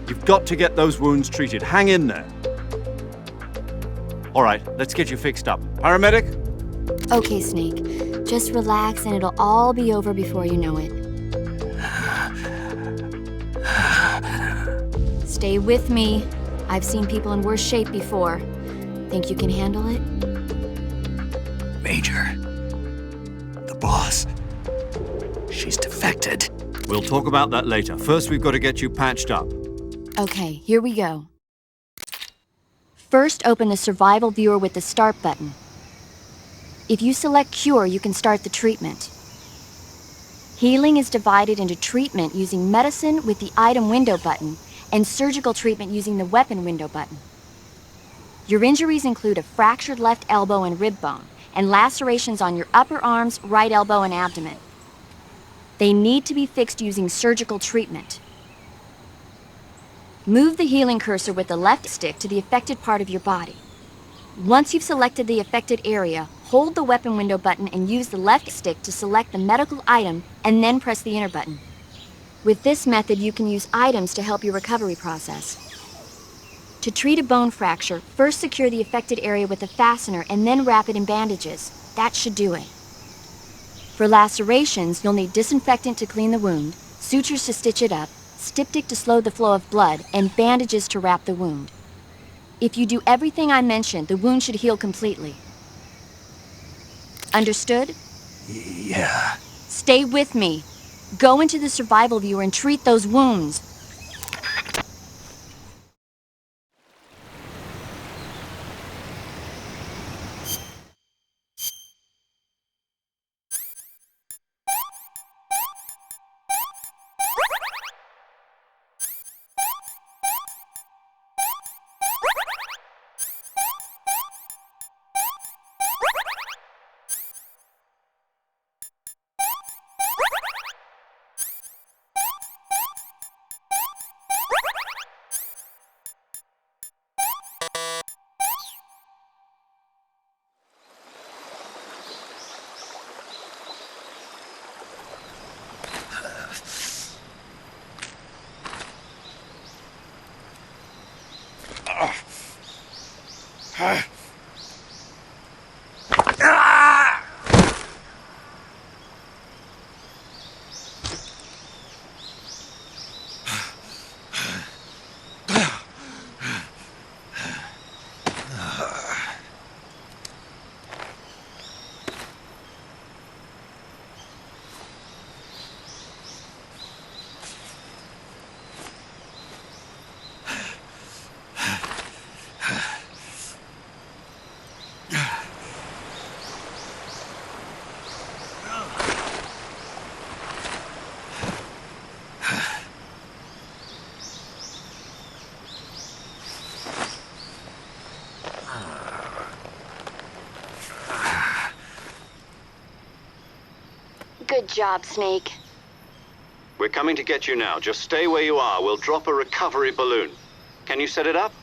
You've got to get those wounds treated. Hang in there. All right, let's get you fixed up. Paramedic? Okay, Snake. Just relax and it'll all be over before you know it. Stay with me. I've seen people in worse shape before. Think you can handle it? Major. The boss. She's defected. We'll talk about that later. First, we've got to get you patched up. Okay, here we go. First, open the survival viewer with the Start button. If you select Cure, you can start the treatment. Healing is divided into treatment using medicine with the item window button and surgical treatment using the weapon window button. Your injuries include a fractured left elbow and rib bone, and lacerations on your upper arms, right elbow, and abdomen. They need to be fixed using surgical treatment. Move the healing cursor with the left stick to the affected part of your body. Once you've selected the affected area, hold the weapon window button and use the left stick to select the medical item, and then press the enter button. With this method, you can use items to help your recovery process. To treat a bone fracture, first secure the affected area with a fastener and then wrap it in bandages. That should do it. For lacerations, you'll need disinfectant to clean the wound, sutures to stitch it up, styptic to slow the flow of blood, and bandages to wrap the wound. If you do everything I mentioned, the wound should heal completely. Understood? Yeah. Stay with me. Go into the survival viewer and treat those wounds. Good job, Snake. We're coming to get you now. Just stay where you are. We'll drop a recovery balloon. Can you set it up?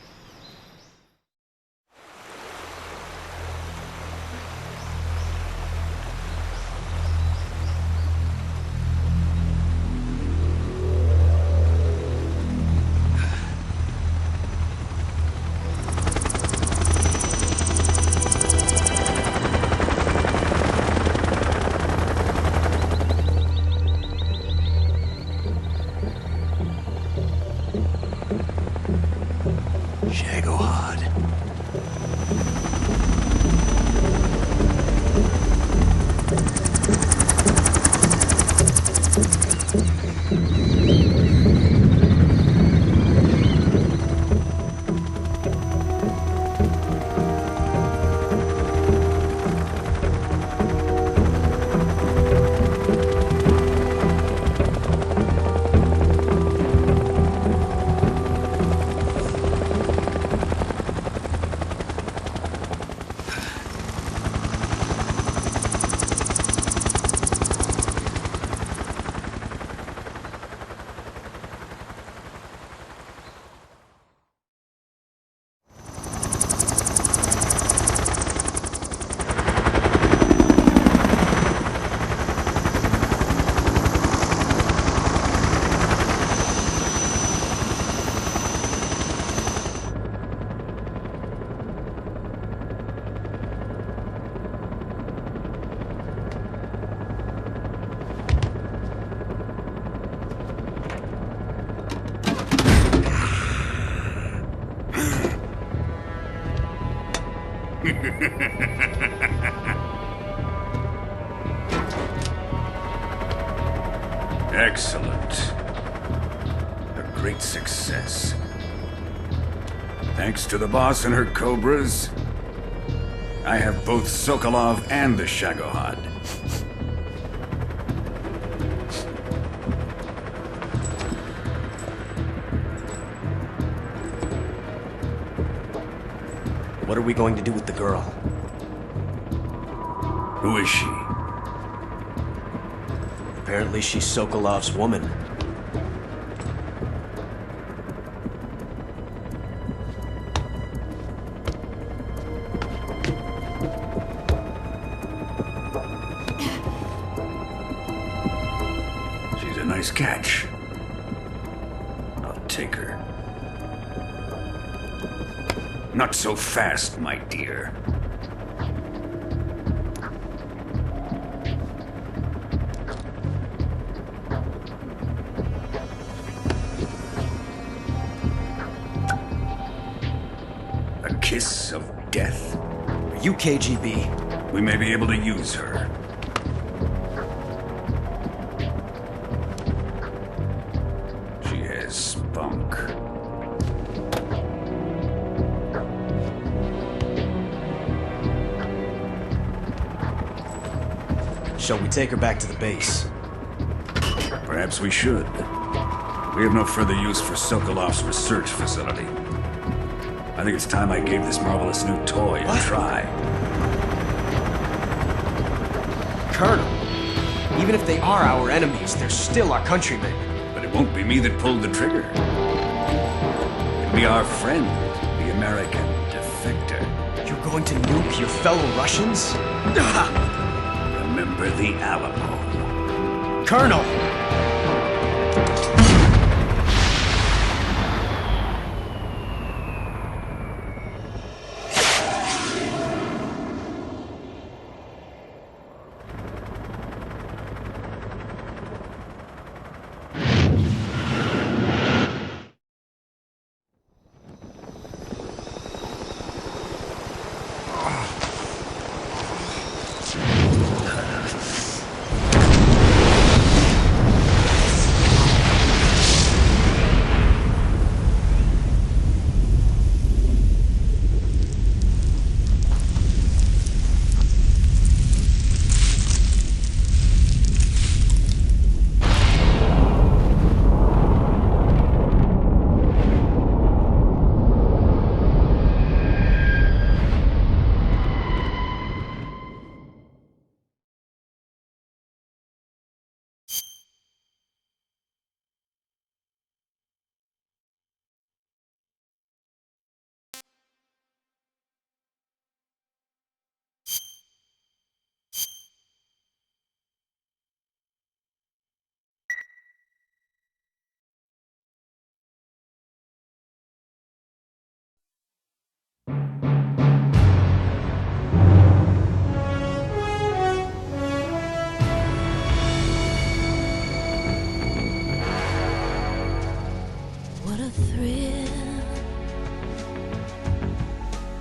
Excellent. A great success. Thanks to the boss and her cobras, I have both Sokolov and the Shagohod. What are we going to do with the girl? Who is she? Apparently she's Sokolov's woman. She's a nice catch. I'll take her. Not so fast, my dear. A kiss of death. Are you KGB? We may be able to use her. She has spunk. Shall we take her back to the base? Perhaps we should. We have no further use for Sokolov's research facility. I think it's time I gave this marvelous new toy a try. Colonel, even if they are our enemies, they're still our countrymen. But it won't be me that pulled the trigger. It'll be our friend, the American defector. You're going to nuke your fellow Russians? Remember the Alamo. Colonel! What a thrill,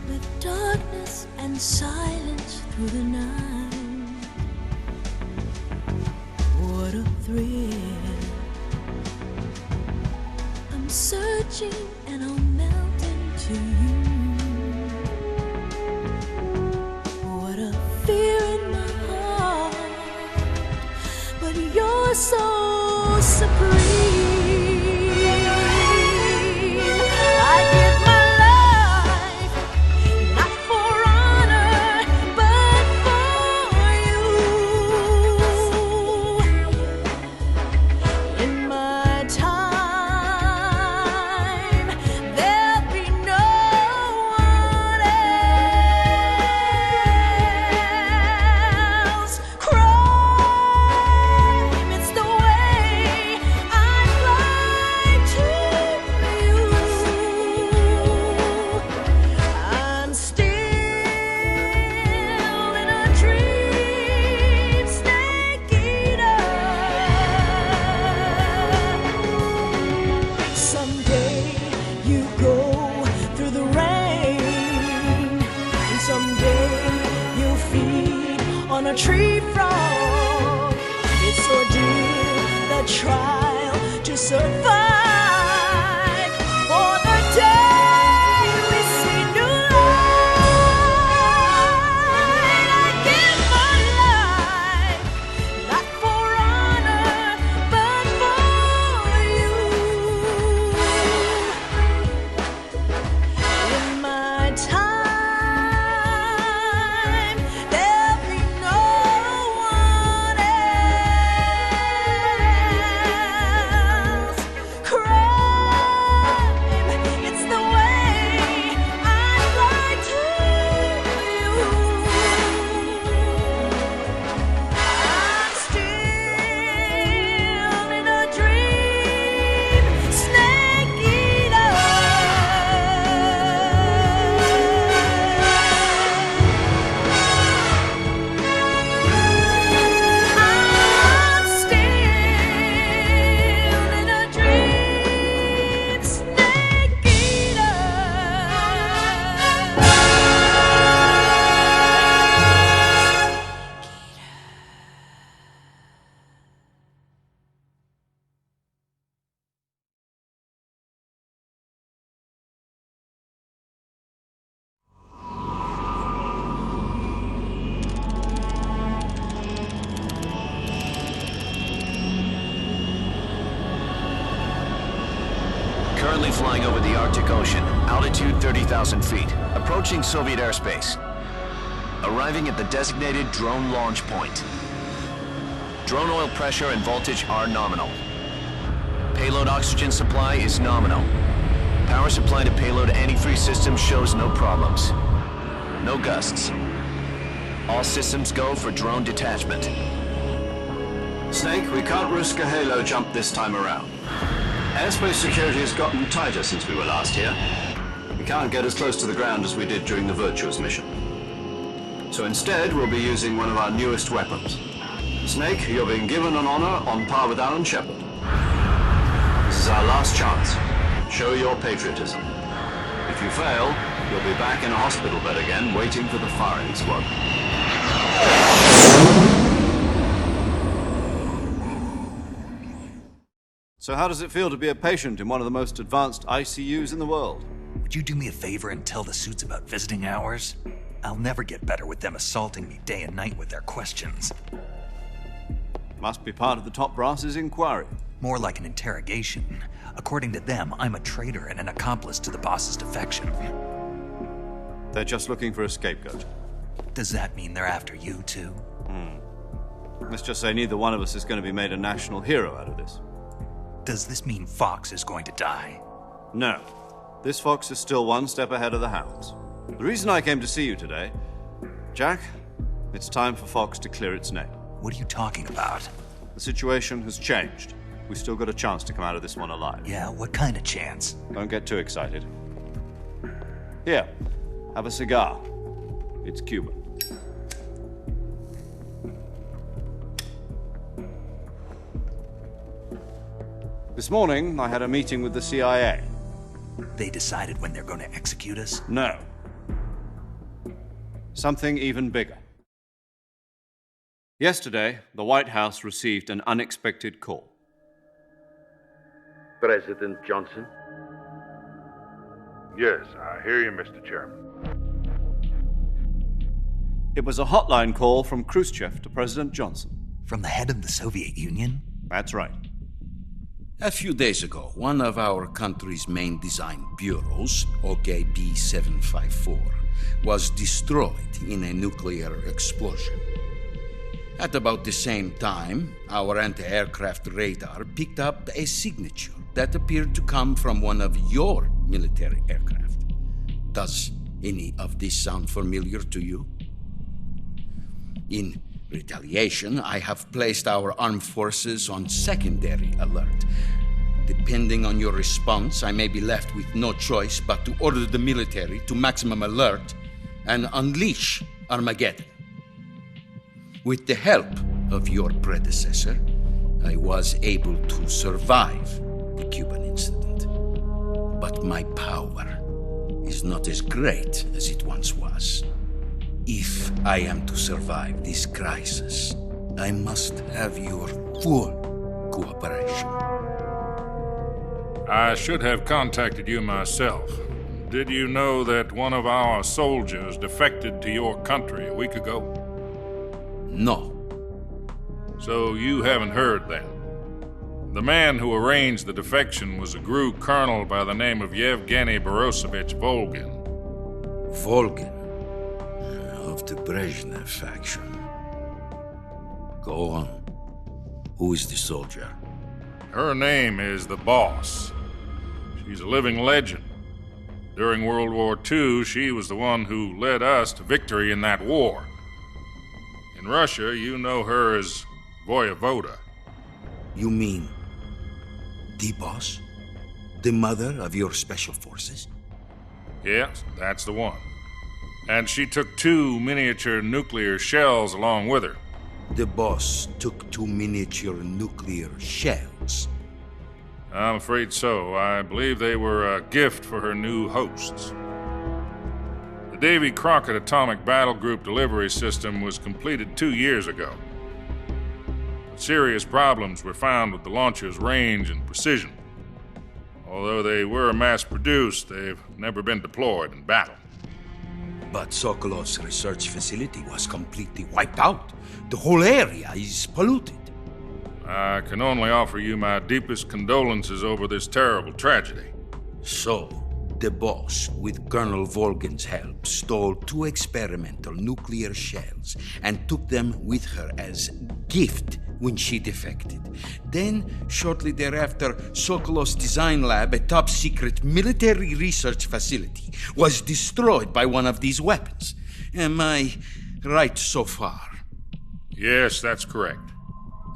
with darkness and silence through the night. What a thrill, I'm searching and I'll melt into you. What a fear in my heart, but you're so supreme. On a tree frog, it's ordeal, the trial to survive for the day. Currently flying over the Arctic Ocean, altitude 30,000 feet, approaching Soviet airspace. Arriving at the designated drone launch point. Drone oil pressure and voltage are nominal. Payload oxygen supply is nominal. Power supply to payload antifreeze system shows no problems. No gusts. All systems go for drone detachment. Snake, we can't risk a halo jump this time around. Airspace security has gotten tighter since we were last here. We can't get as close to the ground as we did during the Virtuous mission. So instead, we'll be using one of our newest weapons. Snake, you're being given an honor on par with Alan Shepard. This is our last chance. Show your patriotism. If you fail, you'll be back in a hospital bed again, waiting for the firing squad. So how does it feel to be a patient in one of the most advanced ICUs in the world? Would you do me a favor and tell the suits about visiting hours? I'll never get better with them assaulting me day and night with their questions. Must be part of the top brass's inquiry. More like an interrogation. According to them, I'm a traitor and an accomplice to the boss's defection. They're just looking for a scapegoat. Does that mean they're after you, too? Let's just say neither one of us is going to be made a national hero out of this. Does this mean Fox is going to die? No. This fox is still one step ahead of the hounds. The reason I came to see you today, Jack, it's time for Fox to clear its name. What are you talking about? The situation has changed. We've still got a chance to come out of this one alive. Yeah, what kind of chance? Don't get too excited. Here, have a cigar. It's Cuban. This morning, I had a meeting with the CIA. They decided when they're going to execute us? No. Something even bigger. Yesterday, the White House received an unexpected call. President Johnson? Yes, I hear you, Mr. Chairman. It was a hotline call from Khrushchev to President Johnson. From the head of the Soviet Union? That's right. A few days ago, one of our country's main design bureaus, OKB 754, was destroyed in a nuclear explosion. At about the same time, our anti-aircraft radar picked up a signature that appeared to come from one of your military aircraft. Does any of this sound familiar to you? In retaliation, I have placed our armed forces on secondary alert. Depending on your response, I may be left with no choice but to order the military to maximum alert and unleash Armageddon. With the help of your predecessor, I was able to survive the Cuban incident. But my power is not as great as it once was. If I am to survive this crisis, I must have your full cooperation. I should have contacted you myself. Did you know that one of our soldiers defected to your country a week ago? No. So you haven't heard then. The man who arranged the defection was a GRU colonel by the name of Yevgeny Borisovich Volgin. Volgin? Of the Brezhnev faction. Go on. Who is the soldier? Her name is the Boss. She's a living legend. During World War II, she was the one who led us to victory in that war. In Russia, you know her as Voyevoda. You mean the Boss? The mother of your special forces? Yes, that's the one. And she took 2 miniature nuclear shells along with her. The Boss took 2 miniature nuclear shells? I'm afraid so. I believe they were a gift for her new hosts. The Davy Crockett Atomic Battle Group delivery system was completed 2 years ago. But serious problems were found with the launcher's range and precision. Although they were mass-produced, they've never been deployed in battle. But Sokolov's research facility was completely wiped out. The whole area is polluted. I can only offer you my deepest condolences over this terrible tragedy. So, the boss, with Colonel Volgan's help, stole 2 experimental nuclear shells and took them with her as gift when she defected. Then, shortly thereafter, Sokolov's design lab, a top-secret military research facility, was destroyed by one of these weapons. Am I right so far? Yes, that's correct.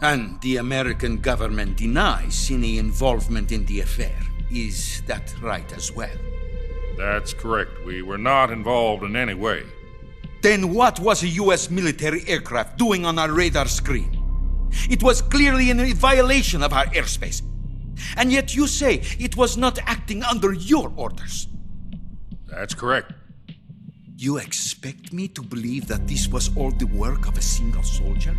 And the American government denies any involvement in the affair. Is that right as well? That's correct. We were not involved in any way. Then what was a U.S. military aircraft doing on our radar screen? It was clearly in violation of our airspace. And yet you say it was not acting under your orders. That's correct. You expect me to believe that this was all the work of a single soldier?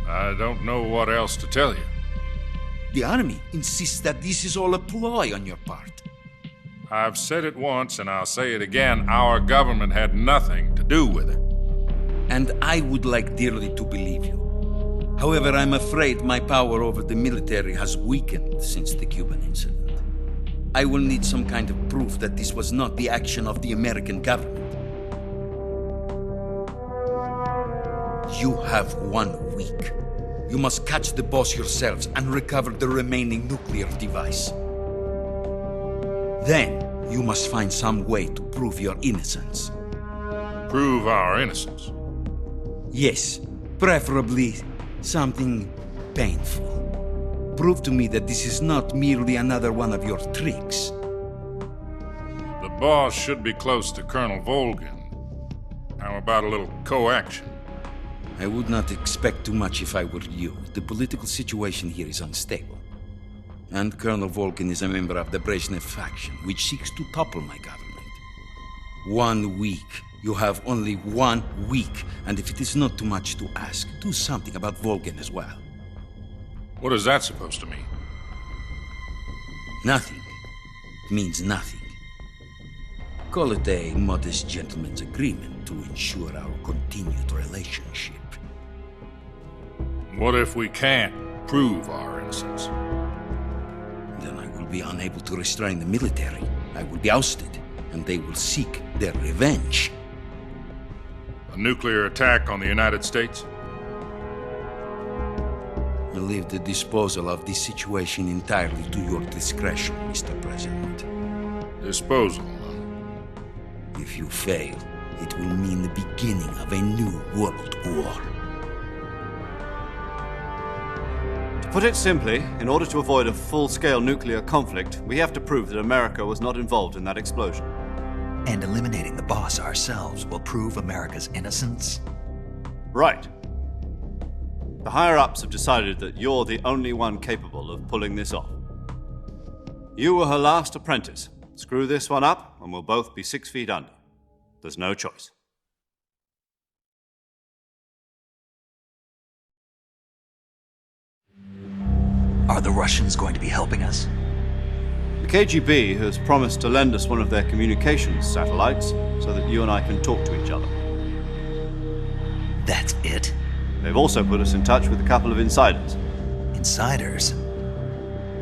I don't know what else to tell you. The Army insists that this is all a ploy on your part. I've said it once and I'll say it again. Our government had nothing to do with it. And I would like dearly to believe you. However, I'm afraid my power over the military has weakened since the Cuban incident. I will need some kind of proof that this was not the action of the American government. You have 1 week. You must catch the boss yourselves and recover the remaining nuclear device. Then, you must find some way to prove your innocence. Prove our innocence? Yes, preferably something painful. Prove to me that this is not merely another one of your tricks. The boss should be close to Colonel Volgan. How about a little co-action? I would not expect too much if I were you. The political situation here is unstable. And Colonel Volgan is a member of the Brezhnev faction, which seeks to topple my government. 1 week. You have only 1 week, and if it is not too much to ask, do something about Volgan as well. What is that supposed to mean? Nothing. It means nothing. Call it a modest gentleman's agreement to ensure our continued relationship. What if we can't prove our innocence? Then I will be unable to restrain the military. I will be ousted, and they will seek their revenge. A nuclear attack on the United States? I leave the disposal of this situation entirely to your discretion, Mr. President. Disposal? If you fail, it will mean the beginning of a new world war. To put it simply, in order to avoid a full-scale nuclear conflict, we have to prove that America was not involved in that explosion. And eliminating the boss ourselves will prove America's innocence? Right. The higher-ups have decided that you're the only one capable of pulling this off. You were her last apprentice. Screw this one up, and we'll both be 6 feet under. There's no choice. Are the Russians going to be helping us? The KGB has promised to lend us one of their communications satellites so that you and I can talk to each other. That's it? They've also put us in touch with a couple of insiders. Insiders?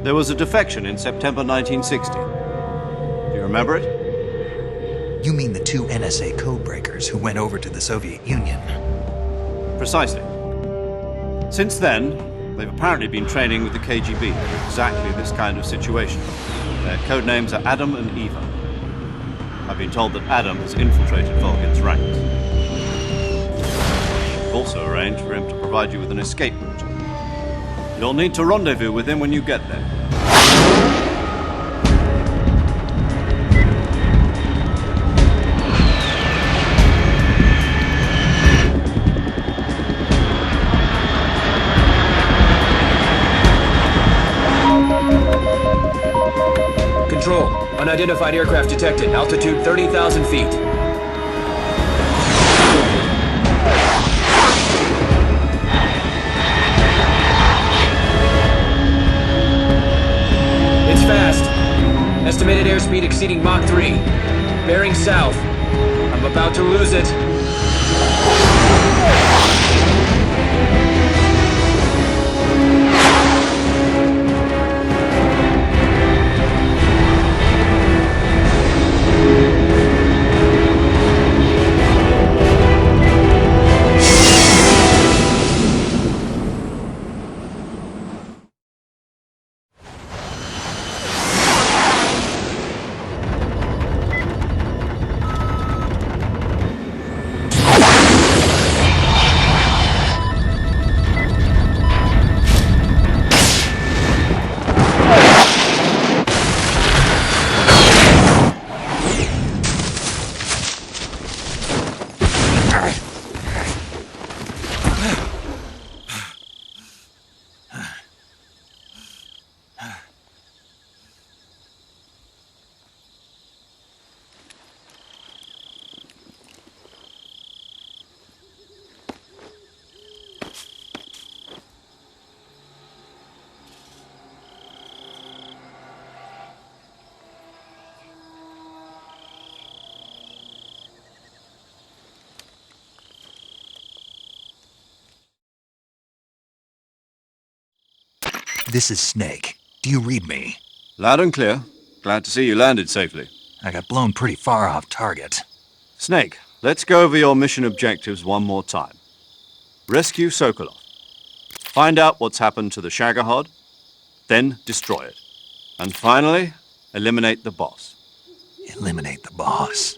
There was a defection in September 1960. Do you remember it? You mean the 2 NSA codebreakers who went over to the Soviet Union? Precisely. Since then, they've apparently been training with the KGB for exactly this kind of situation. Their code names are Adam and Eva. I've been told that Adam has infiltrated Volgan's ranks. I've also arranged for him to provide you with an escape route. You'll need to rendezvous with him when you get there. Control. Unidentified aircraft detected. Altitude 30,000 feet. It's fast. Estimated airspeed exceeding Mach 3. Bearing south. I'm about to lose it. This is Snake. Do you read me? Loud and clear. Glad to see you landed safely. I got blown pretty far off target. Snake, let's go over your mission objectives one more time. Rescue Sokolov. Find out what's happened to the Shagohod, then destroy it. And finally, eliminate the boss. Eliminate the boss.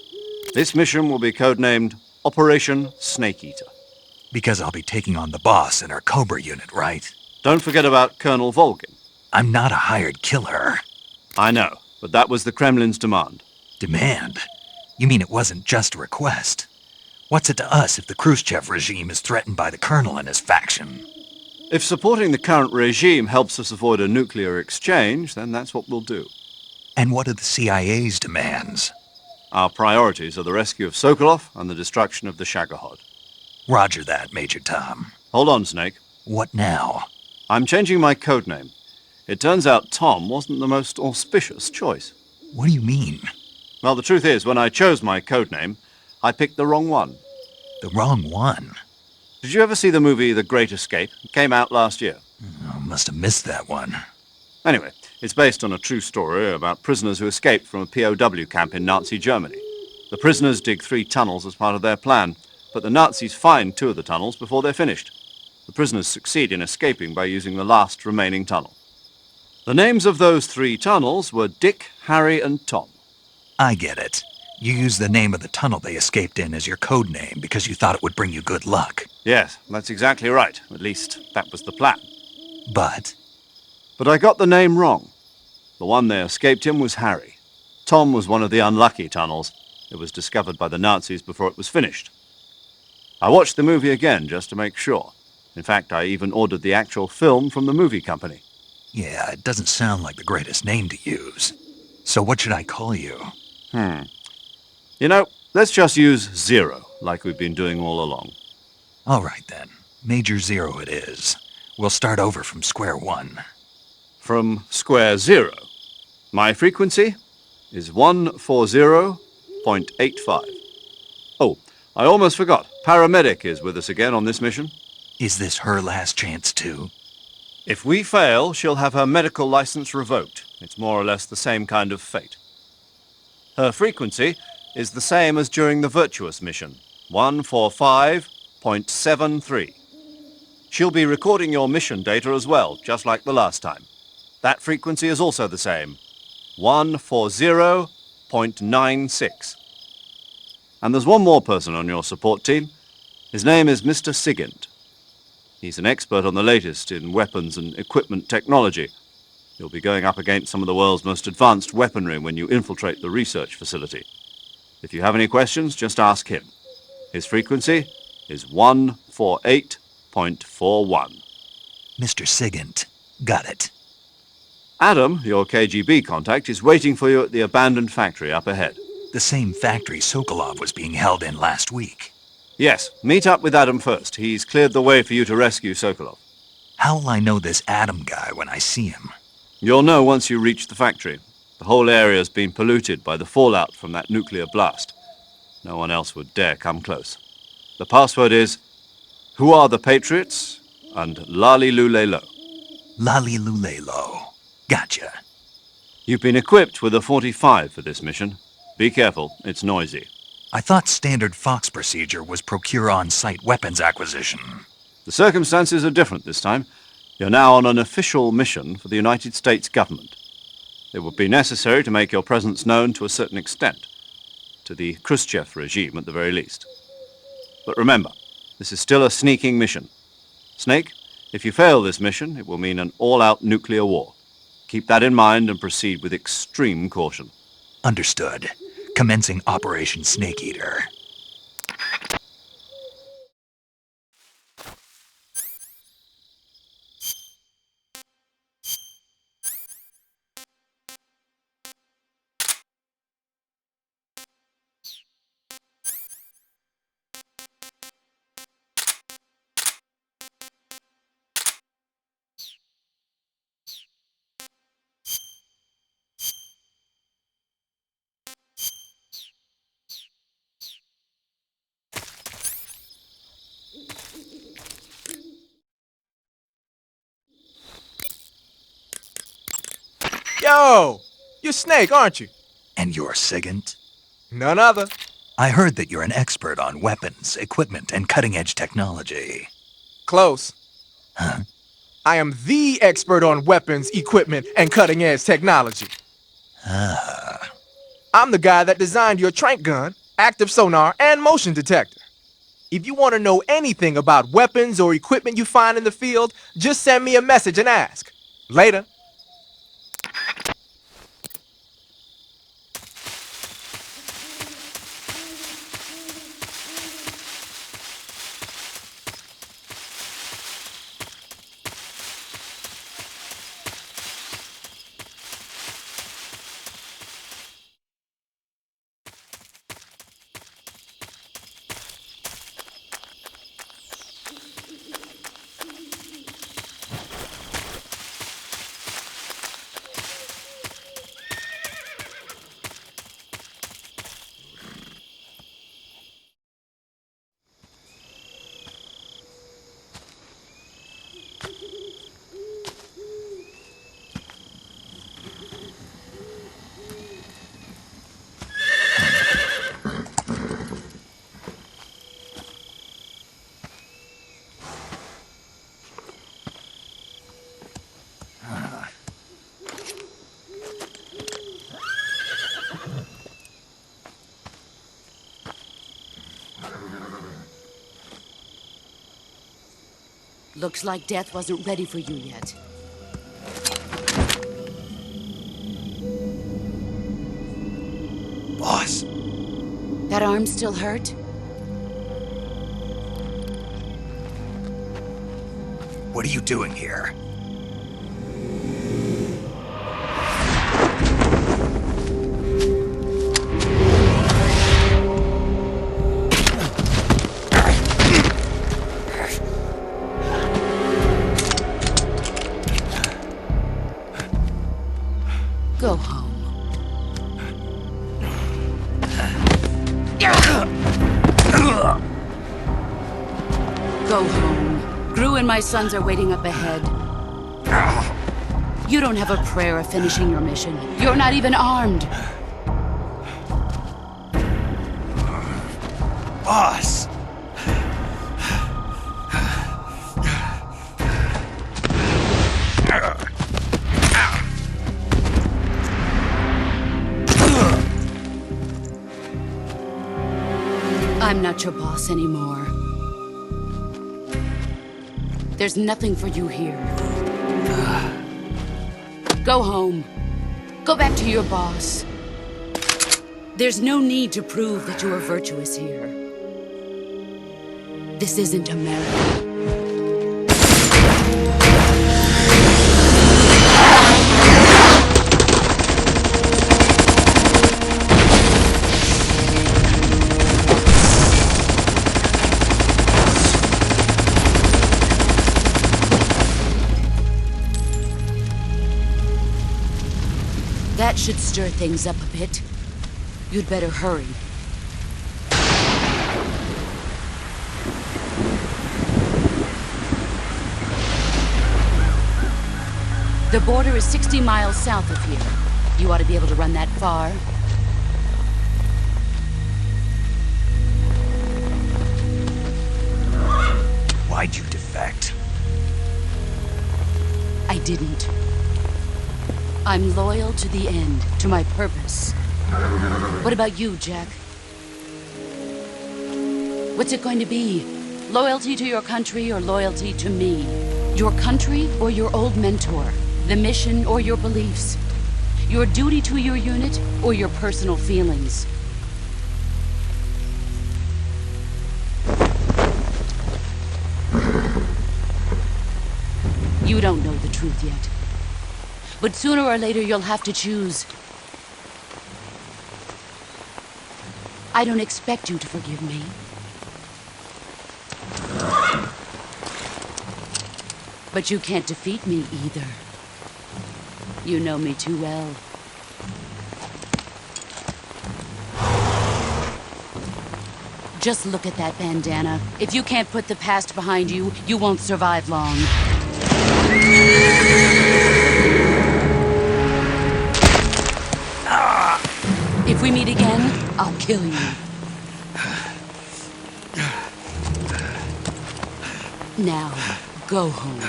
This mission will be codenamed Operation Snake Eater. Because I'll be taking on the boss in our Cobra unit, right? Don't forget about Colonel Volgin. I'm not a hired killer. I know, but that was the Kremlin's demand. Demand? You mean it wasn't just a request? What's it to us if the Khrushchev regime is threatened by the Colonel and his faction? If supporting the current regime helps us avoid a nuclear exchange, then that's what we'll do. And what are the CIA's demands? Our priorities are the rescue of Sokolov and the destruction of the Shagohod. Roger that, Major Tom. Hold on, Snake. What now? I'm changing my codename. It turns out Tom wasn't the most auspicious choice. What do you mean? Well, the truth is, when I chose my codename, I picked the wrong one. The wrong one? Did you ever see the movie The Great Escape? It came out last year. I must have missed that one. Anyway, it's based on a true story about prisoners who escaped from a POW camp in Nazi Germany. The prisoners dig 3 tunnels as part of their plan, but the Nazis find 2 of the tunnels before they're finished. The prisoners succeed in escaping by using the last remaining tunnel. The names of those 3 tunnels were Dick, Harry, and Tom. I get it. You used the name of the tunnel they escaped in as your code name because you thought it would bring you good luck. Yes, that's exactly right. At least, that was the plan. But I got the name wrong. The one they escaped in was Harry. Tom was one of the unlucky tunnels. It was discovered by the Nazis before it was finished. I watched the movie again just to make sure. In fact, I even ordered the actual film from the movie company. Yeah, it doesn't sound like the greatest name to use. So what should I call you? You know, let's just use Zero, like we've been doing all along. All right, then. Major Zero it is. We'll start over from square one. From square zero. My frequency is 140.85. Oh, I almost forgot. Paramedic is with us again on this mission. Is this her last chance, too? If we fail, she'll have her medical license revoked. It's more or less the same kind of fate. Her frequency is the same as during the Virtuous mission, 145.73. She'll be recording your mission data as well, just like the last time. That frequency is also the same, 140.96. And there's one more person on your support team. His name is Mr. Sigint. He's an expert on the latest in weapons and equipment technology. You'll be going up against some of the world's most advanced weaponry when you infiltrate the research facility. If you have any questions, just ask him. His frequency is 148.41. Mr. Sigint. Got it. Adam, your KGB contact, is waiting for you at the abandoned factory up ahead. The same factory Sokolov was being held in last week. Yes, meet up with Adam first. He's cleared the way for you to rescue Sokolov. How will I know this Adam guy when I see him? You'll know once you reach the factory. The whole area's been polluted by the fallout from that nuclear blast. No one else would dare come close. The password is, "Who are the Patriots?" and Lali Lulelo. Lali Lulelo. Gotcha. You've been equipped with a 45 for this mission. Be careful, it's noisy. I thought standard Fox procedure was procure on-site weapons acquisition. The circumstances are different this time. You're now on an official mission for the United States government. It would be necessary to make your presence known to a certain extent, to the Khrushchev regime at the very least. But remember, this is still a sneaking mission. Snake, if you fail this mission, it will mean an all-out nuclear war. Keep that in mind and proceed with extreme caution. Understood. Commencing Operation Snake Eater. Yo! You're Snake, aren't you? And you're Sigint? None other. I heard that you're an expert on weapons, equipment, and cutting-edge technology. Close. Huh? I am the expert on weapons, equipment, and cutting-edge technology. Ah. I'm the guy that designed your trank gun, active sonar, and motion detector. If you want to know anything about weapons or equipment you find in the field, just send me a message and ask. Later. Looks like death wasn't ready for you yet. Boss. That arm still hurt? What are you doing here? Go home. Go home. Gru and my sons are waiting up ahead. You don't have a prayer of finishing your mission. You're not even armed. Boss! I'm not your boss anymore. There's nothing for you here. Go home. Go back to your boss. There's no need to prove that you are virtuous here. This isn't America. That should stir things up a bit. You'd better hurry. The border is 60 miles south of here. You ought to be able to run that far. Why'd you defect? I didn't. I'm loyal to the end, to my purpose. What about you, Jack? What's it going to be? Loyalty to your country or loyalty to me? Your country or your old mentor? The mission or your beliefs? Your duty to your unit or your personal feelings? You don't know the truth yet. But sooner or later, you'll have to choose. I don't expect you to forgive me. But you can't defeat me either. You know me too well. Just look at that bandana. If you can't put the past behind you, you won't survive long. If we meet again, I'll kill you. Now, go home.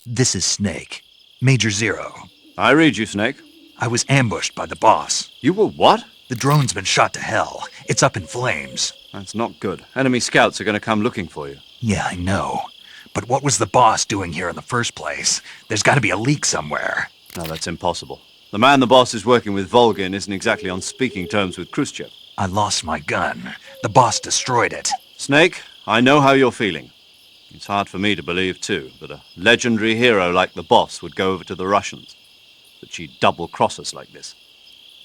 This is Snake. Major Zero. I read you, Snake. I was ambushed by the boss. You were what? The drone's been shot to hell. It's up in flames. That's not good. Enemy scouts are going to come looking for you. Yeah, I know. But what was the boss doing here in the first place? There's got to be a leak somewhere. No, that's impossible. The man the boss is working with, Volgin, isn't exactly on speaking terms with Khrushchev. I lost my gun. The boss destroyed it. Snake, I know how you're feeling. It's hard for me to believe, too, that a legendary hero like the boss would go over to the Russians. That she'd double-cross us like this.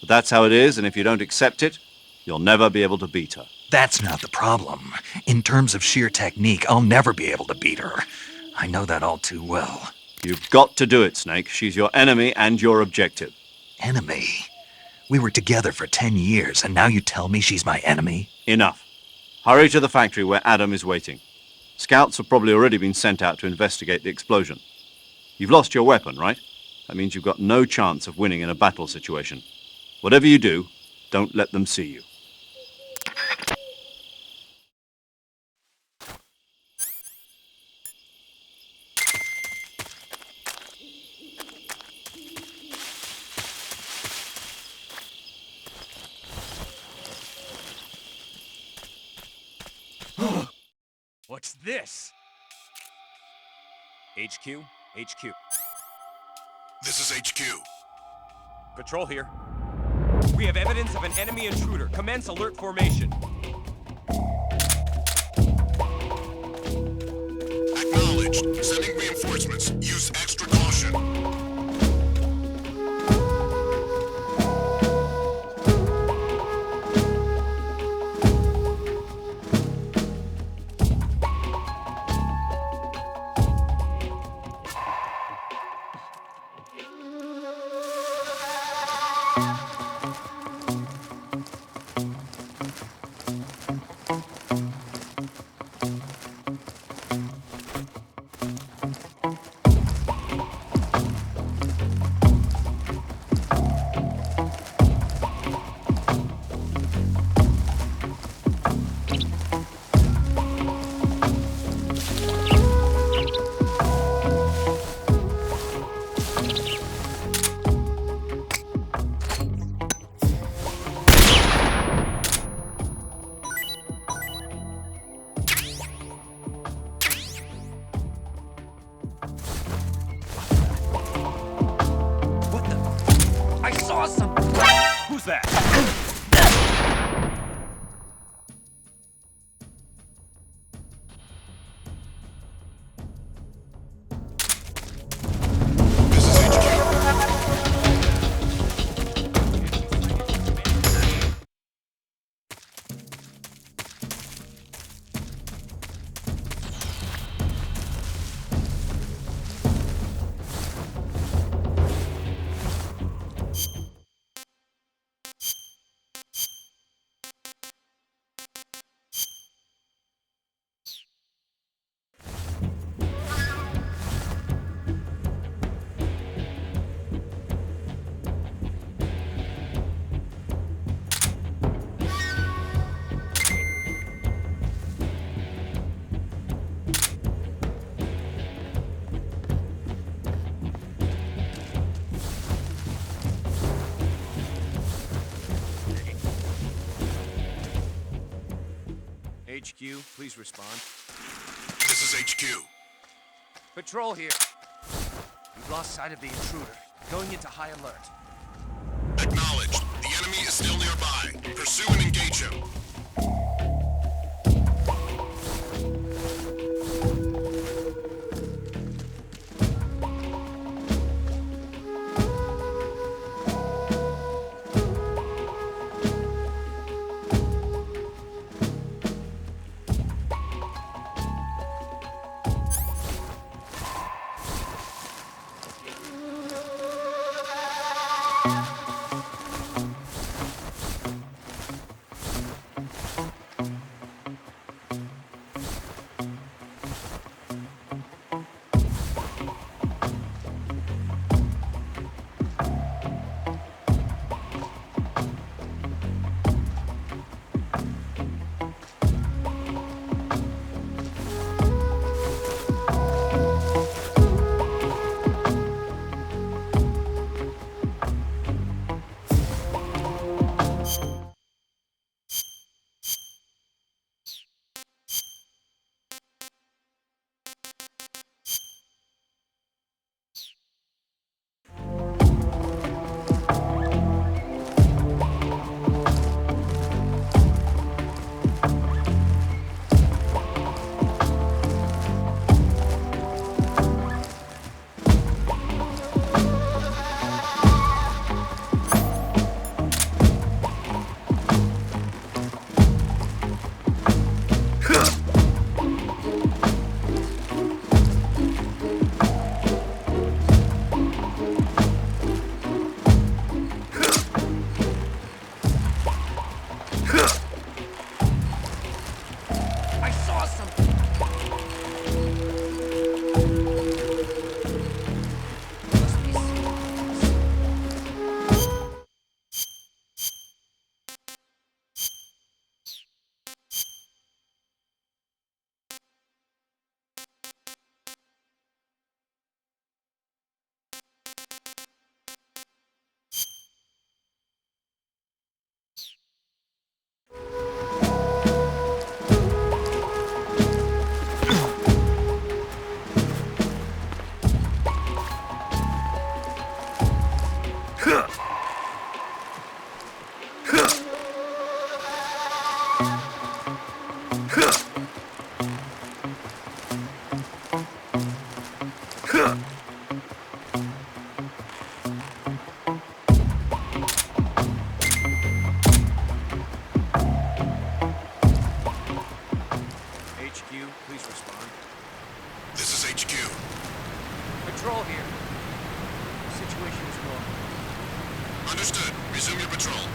But that's how it is, and if you don't accept it, you'll never be able to beat her. That's not the problem. In terms of sheer technique, I'll never be able to beat her. I know that all too well. You've got to do it, Snake. She's your enemy and your objective. Enemy? We were together for 10 years, and now you tell me she's my enemy? Enough. Hurry to the factory where Adam is waiting. Scouts have probably already been sent out to investigate the explosion. You've lost your weapon, right? That means you've got no chance of winning in a battle situation. Whatever you do, don't let them see you. What's this? HQ? HQ. This is HQ. Patrol here. We have evidence of an enemy intruder. Commence alert formation. Acknowledged. Sending reinforcements. Use extra caution. Who's that? HQ, please respond. This is HQ. Patrol here. We've lost sight of the intruder. Going into high alert. Acknowledged. The enemy is still nearby. Pursue and engage him. Please respond. This is HQ. Patrol here. The situation is normal. Understood. Resume your patrol.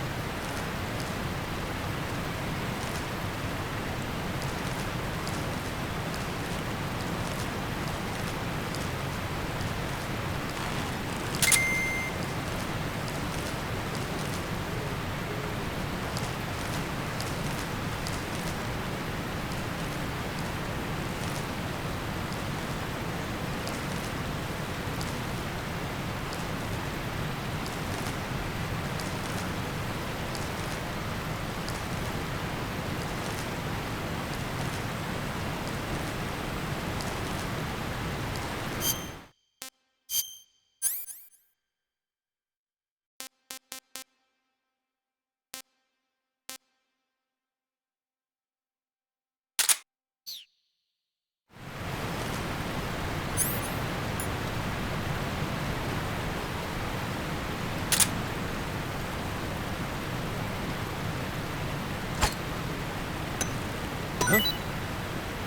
Huh?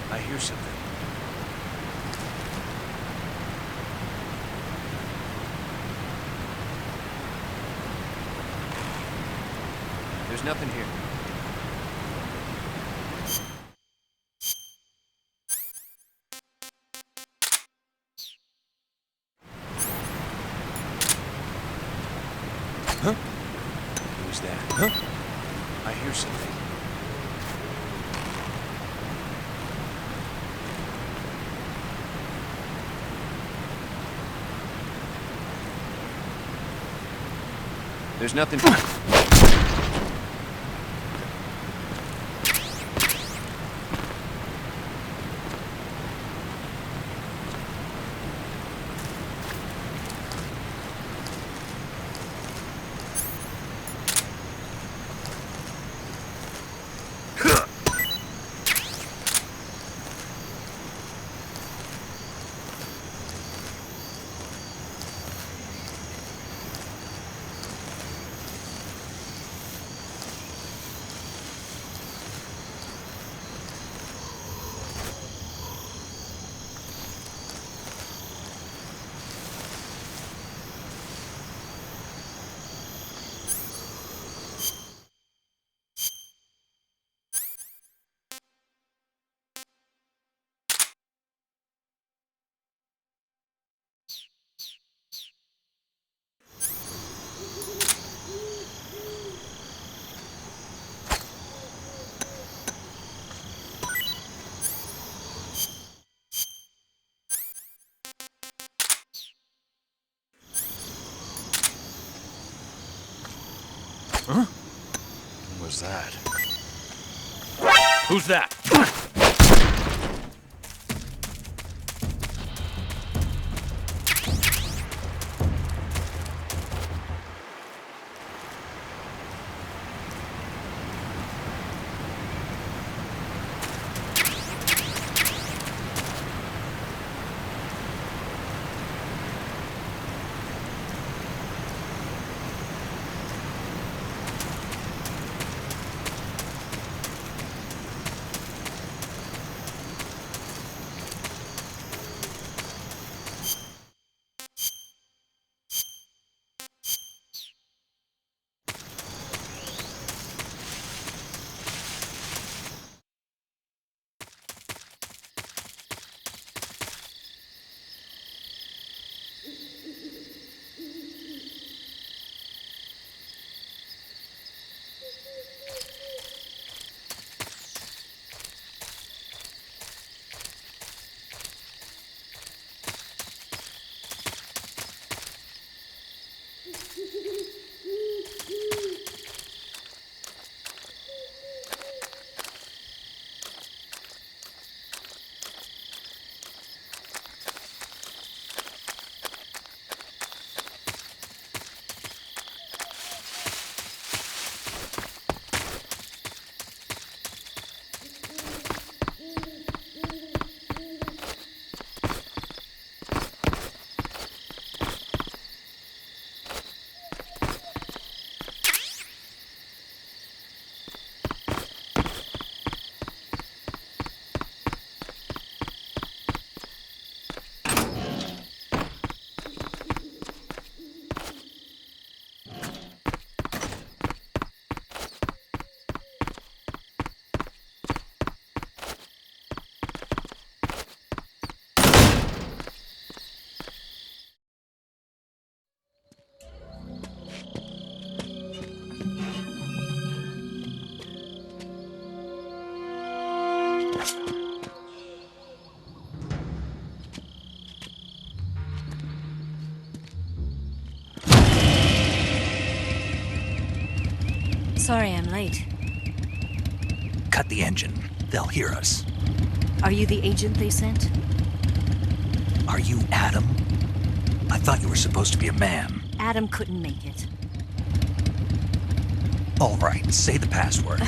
I hear something. There's nothing here. Huh? Who's that? Huh? I hear something. There's nothing. Huh? What was that? Who's that? Sorry I'm late. Cut the engine. They'll hear us. Are you the agent they sent? Are you Adam? I thought you were supposed to be a man. Adam couldn't make it. All right, say the password.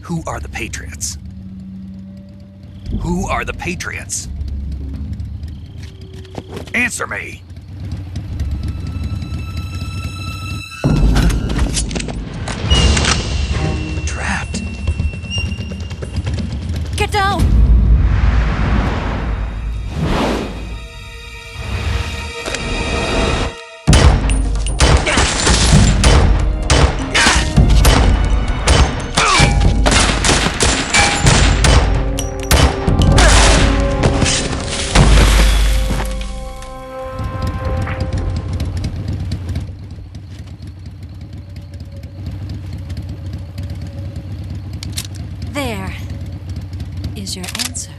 Who are the Patriots? Who are the Patriots? Answer me! Trapped. Get down! There is your answer.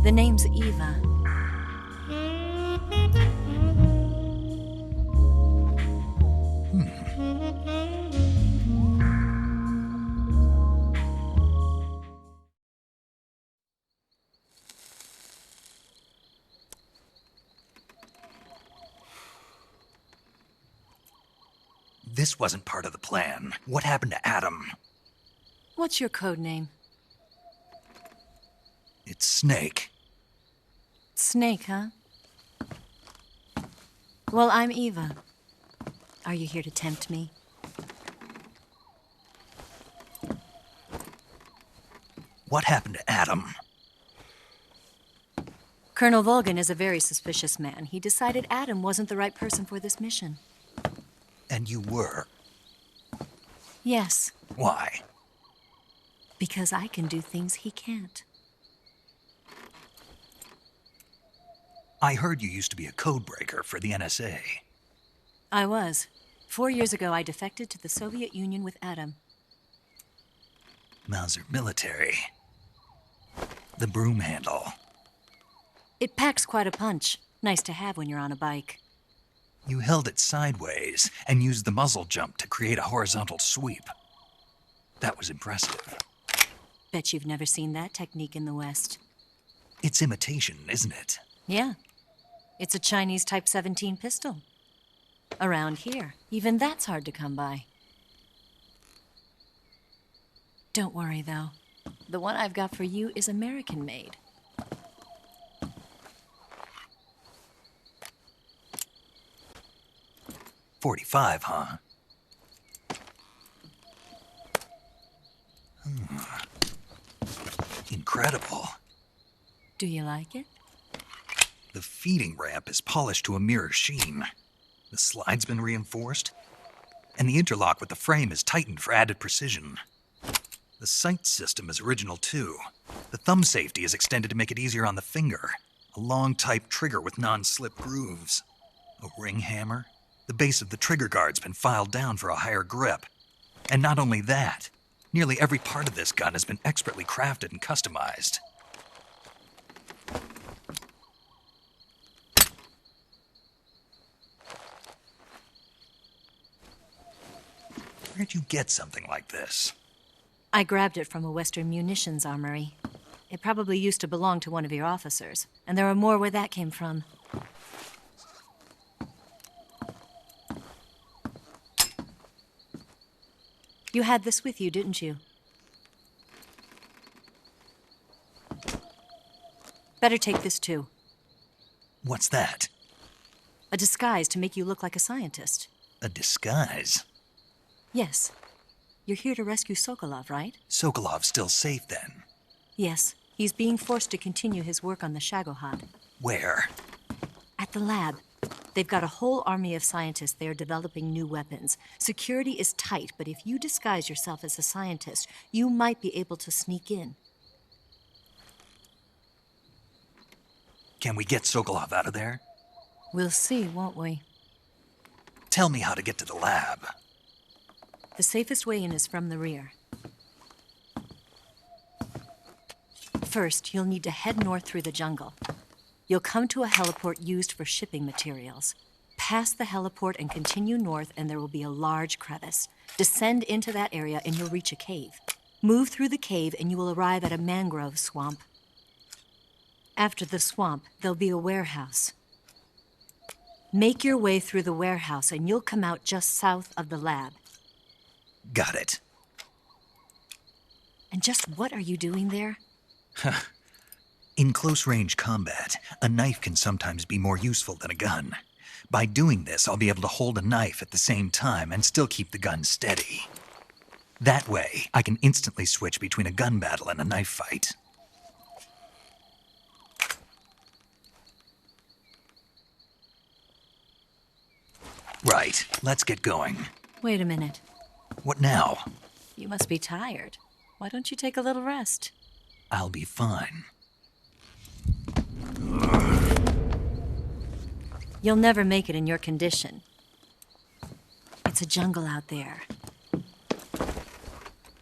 The name's Eva. This wasn't part of the plan. What happened to Adam? What's your code name? It's Snake. Snake, huh? Well, I'm Eva. Are you here to tempt me? What happened to Adam? Colonel Volgan is a very suspicious man. He decided Adam wasn't the right person for this mission. And you were? Yes. Why? Because I can do things he can't. I heard you used to be a codebreaker for the NSA. I was. 4 years ago, I defected to the Soviet Union with Adam. Mauser military. The broom handle. It packs quite a punch. Nice to have when you're on a bike. You held it sideways and used the muzzle jump to create a horizontal sweep. That was impressive. Bet you've never seen that technique in the West. It's imitation, isn't it? Yeah. It's a Chinese Type 17 pistol. Around here, even that's hard to come by. Don't worry, though. The one I've got for you is American-made. .45, huh? Incredible. Do you like it? The feeding ramp is polished to a mirror sheen. The slide's been reinforced, and the interlock with the frame is tightened for added precision. The sight system is original too. The thumb safety is extended to make it easier on the finger. A long type trigger with non-slip grooves. A ring hammer. The base of the trigger guard's been filed down for a higher grip. And not only that, nearly every part of this gun has been expertly crafted and customized. Where'd you get something like this? I grabbed it from a Western munitions armory. It probably used to belong to one of your officers, and there are more where that came from. You had this with you, didn't you? Better take this too. What's that? A disguise to make you look like a scientist. A disguise? Yes. You're here to rescue Sokolov, right? Sokolov's still safe then? Yes. He's being forced to continue his work on the Shagohod. Where? At the lab. They've got a whole army of scientists there developing new weapons. Security is tight, but if you disguise yourself as a scientist, you might be able to sneak in. Can we get Sokolov out of there? We'll see, won't we? Tell me how to get to the lab. The safest way in is from the rear. First, you'll need to head north through the jungle. You'll come to a heliport used for shipping materials. Pass the heliport and continue north, and there will be a large crevice. Descend into that area and you'll reach a cave. Move through the cave and you will arrive at a mangrove swamp. After the swamp, there'll be a warehouse. Make your way through the warehouse and you'll come out just south of the lab. Got it. And just what are you doing there? In close-range combat, a knife can sometimes be more useful than a gun. By doing this, I'll be able to hold a knife at the same time and still keep the gun steady. That way, I can instantly switch between a gun battle and a knife fight. Right, let's get going. Wait a minute. What now? You must be tired. Why don't you take a little rest? I'll be fine. You'll never make it in your condition. It's a jungle out there.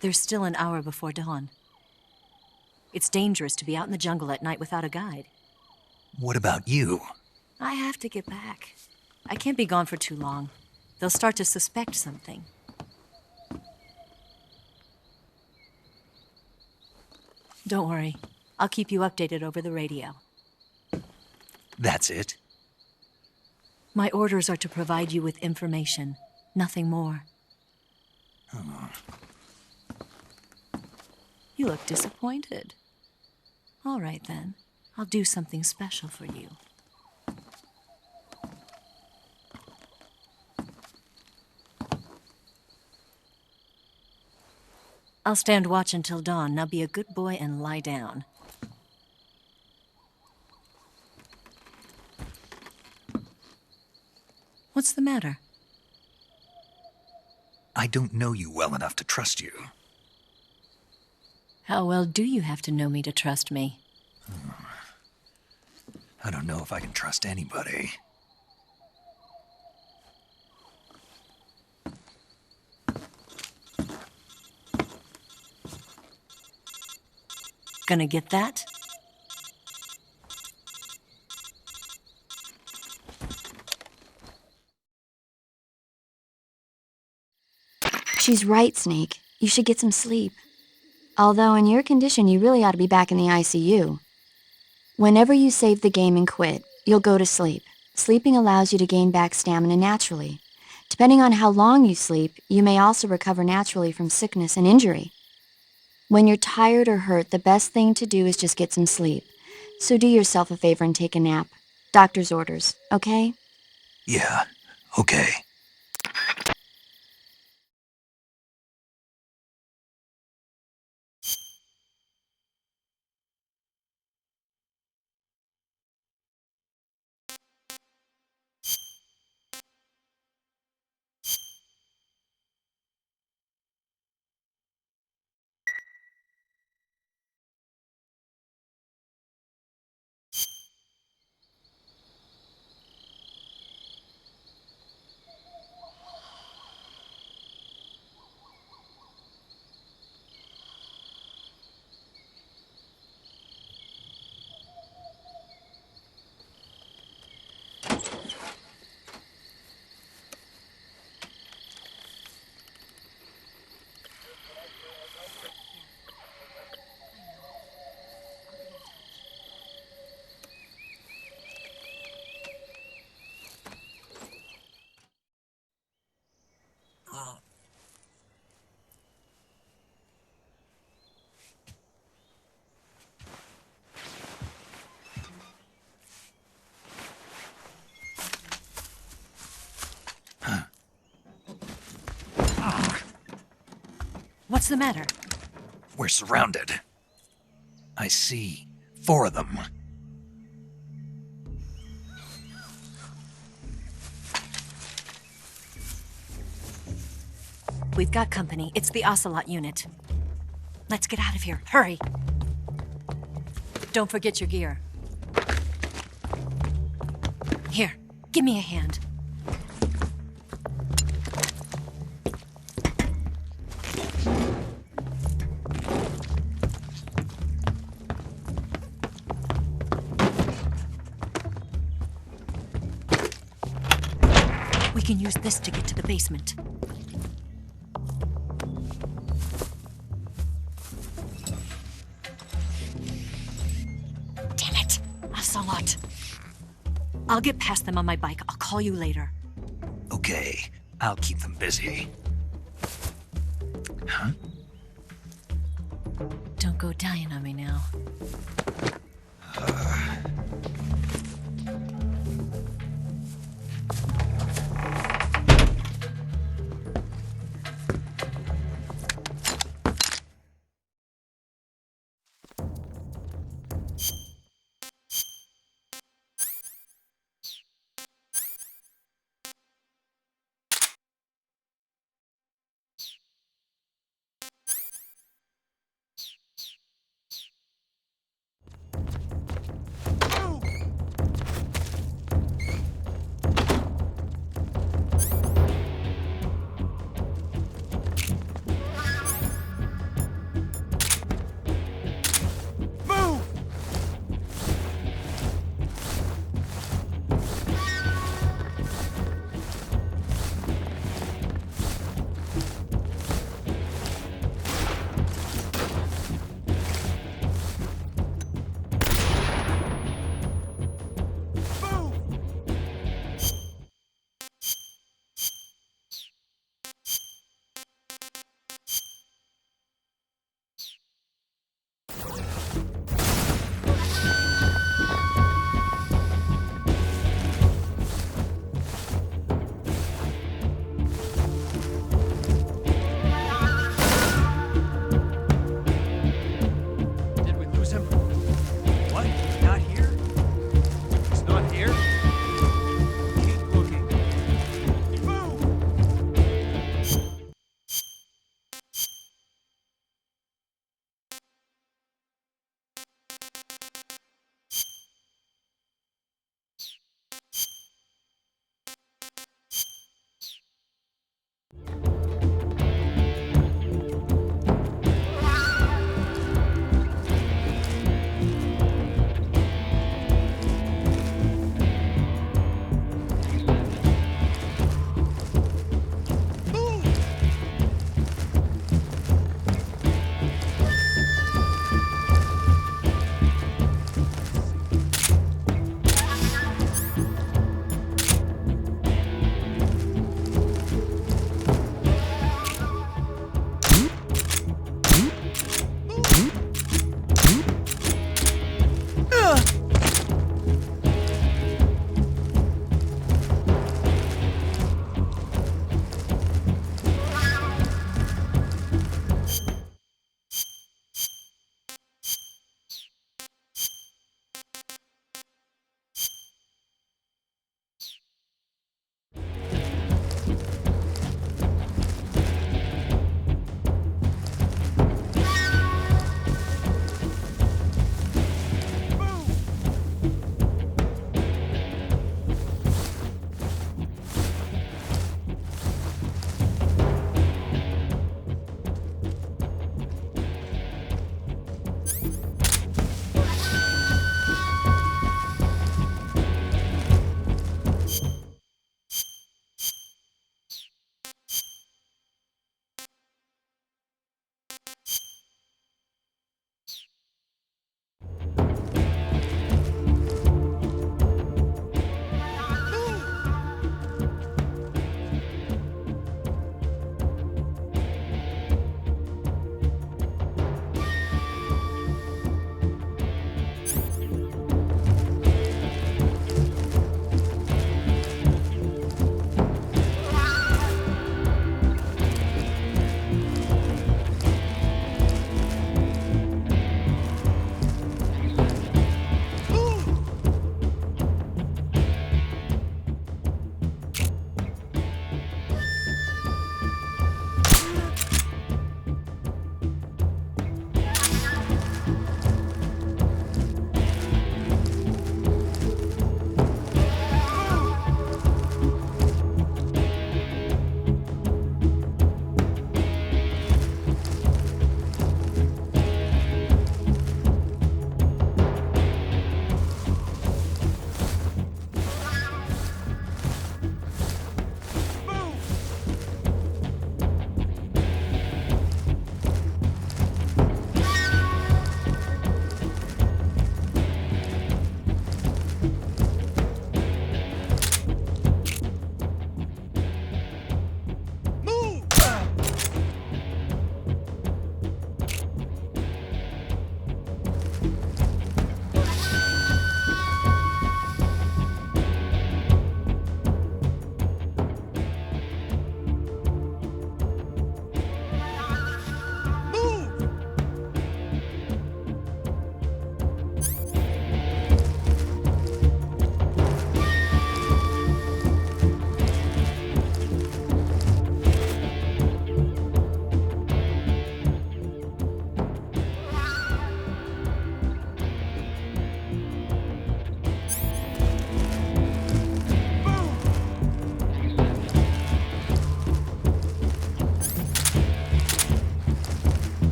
There's still an hour before dawn. It's dangerous to be out in the jungle at night without a guide. What about you? I have to get back. I can't be gone for too long. They'll start to suspect something. Don't worry. I'll keep you updated over the radio. That's it? My orders are to provide you with information, nothing more. Oh. You look disappointed. All right, then. I'll do something special for you. I'll stand watch until dawn. Now be a good boy and lie down. What's the matter? I don't know you well enough to trust you. How well do you have to know me to trust me? I don't know if I can trust anybody. Gonna get that? She's right, Snake. You should get some sleep. Although in your condition, you really ought to be back in the ICU. Whenever you save the game and quit, you'll go to sleep. Sleeping allows you to gain back stamina naturally. Depending on how long you sleep, you may also recover naturally from sickness and injury. When you're tired or hurt, the best thing to do is just get some sleep. So do yourself a favor and take a nap. Doctor's orders, okay? Yeah, okay. What's the matter? We're surrounded. I see 4 of them. We've got company. It's the Ocelot unit. Let's get out of here. Hurry! Don't forget your gear. Here, give me a hand. We can use this to get to the basement. Damn it! Ocelot. I'll get past them on my bike. I'll call you later. Okay, I'll keep them busy. Huh? Don't go dying on me now.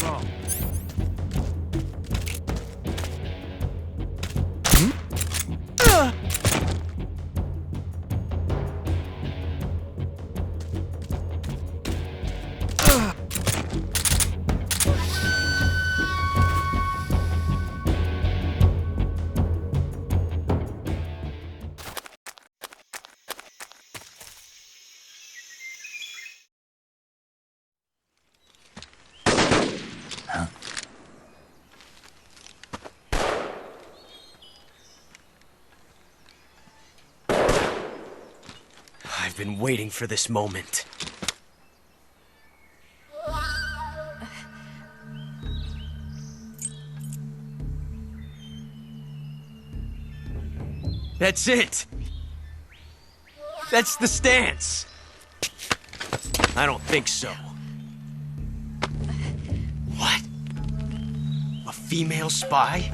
wrong? I've been waiting for this moment. That's it! That's the stance! I don't think so. What? A female spy?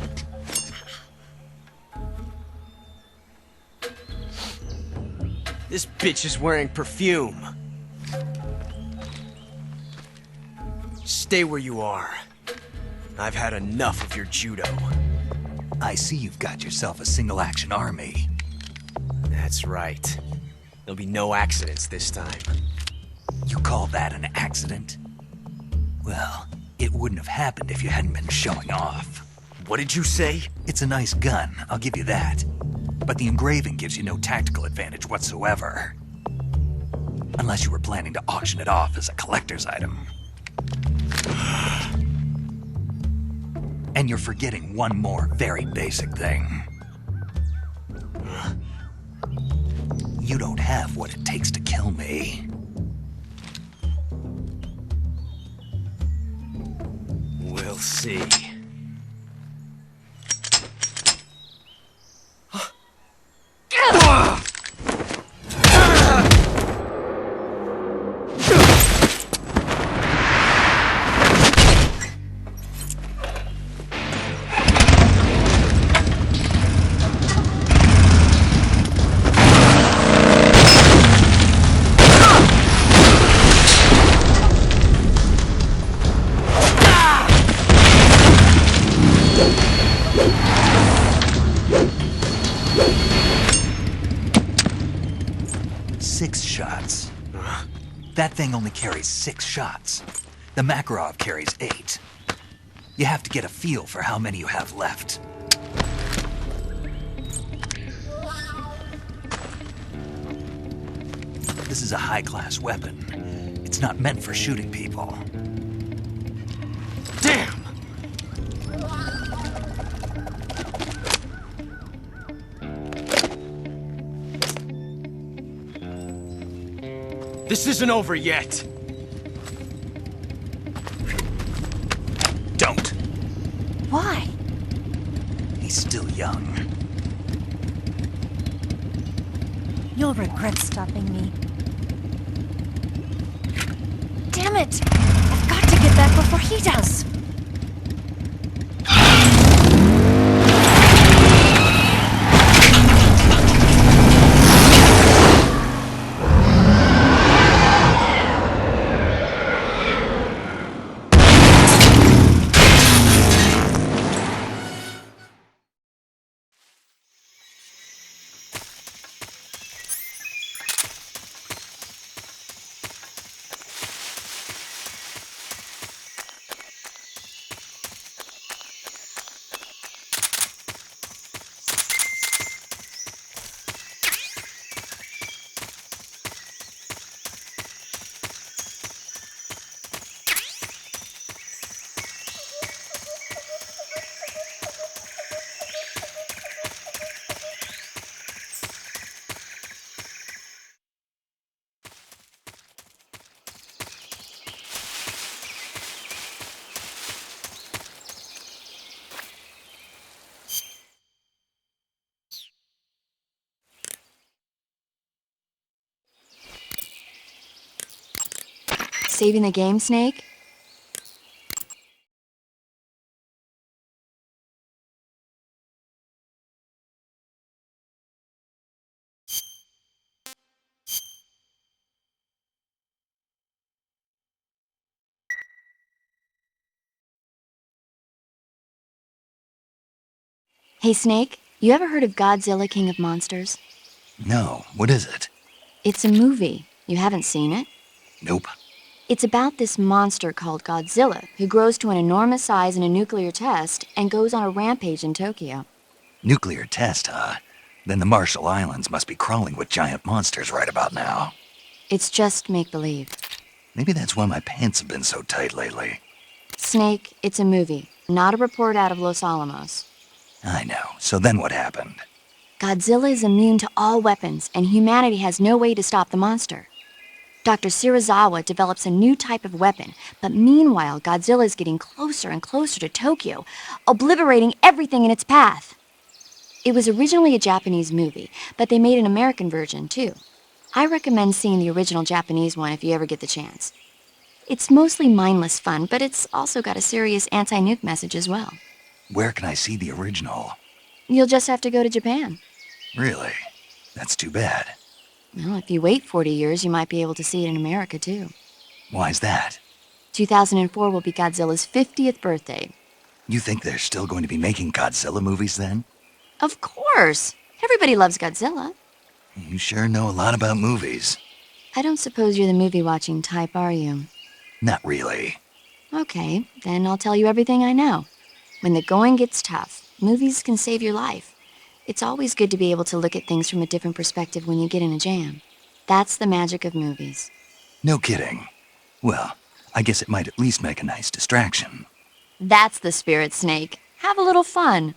This bitch is wearing perfume. Stay where you are. I've had enough of your judo. I see you've got yourself a single-action army. That's right. There'll be no accidents this time. You call that an accident? Well, it wouldn't have happened if you hadn't been showing off. What did you say? It's a nice gun, I'll give you that. But the engraving gives you no tactical advantage whatsoever. Unless you were planning to auction it off as a collector's item. And you're forgetting one more very basic thing. You don't have what it takes to kill me. We'll see. That thing only carries 6 shots. The Makarov carries 8. You have to get a feel for how many you have left. This is a high-class weapon. It's not meant for shooting people. Damn! This isn't over yet. Don't. Why? He's still young. You'll regret stopping me. Damn it! I've got to get back before he does. Saving the game, Snake? Hey, Snake, you ever heard of Godzilla King of Monsters? No, what is it? It's a movie. You haven't seen it? Nope. It's about this monster called Godzilla who grows to an enormous size in a nuclear test and goes on a rampage in Tokyo. Nuclear test, huh? Then the Marshall Islands must be crawling with giant monsters right about now. It's just make-believe. Maybe that's why my pants have been so tight lately. Snake, it's a movie, not a report out of Los Alamos. I know. So then what happened? Godzilla is immune to all weapons, and humanity has no way to stop the monster. Dr. Shirazawa develops a new type of weapon, but meanwhile, Godzilla is getting closer and closer to Tokyo, obliterating everything in its path. It was originally a Japanese movie, but they made an American version, too. I recommend seeing the original Japanese one if you ever get the chance. It's mostly mindless fun, but it's also got a serious anti-nuke message as well. Where can I see the original? You'll just have to go to Japan. Really? That's too bad. Well, if you wait 40 years, you might be able to see it in America, too. Why's that? 2004 will be Godzilla's 50th birthday. You think they're still going to be making Godzilla movies then? Of course! Everybody loves Godzilla. You sure know a lot about movies. I don't suppose you're the movie-watching type, are you? Not really. Okay, then I'll tell you everything I know. When the going gets tough, movies can save your life. It's always good to be able to look at things from a different perspective when you get in a jam. That's the magic of movies. No kidding. Well, I guess it might at least make a nice distraction. That's the spirit, Snake. Have a little fun.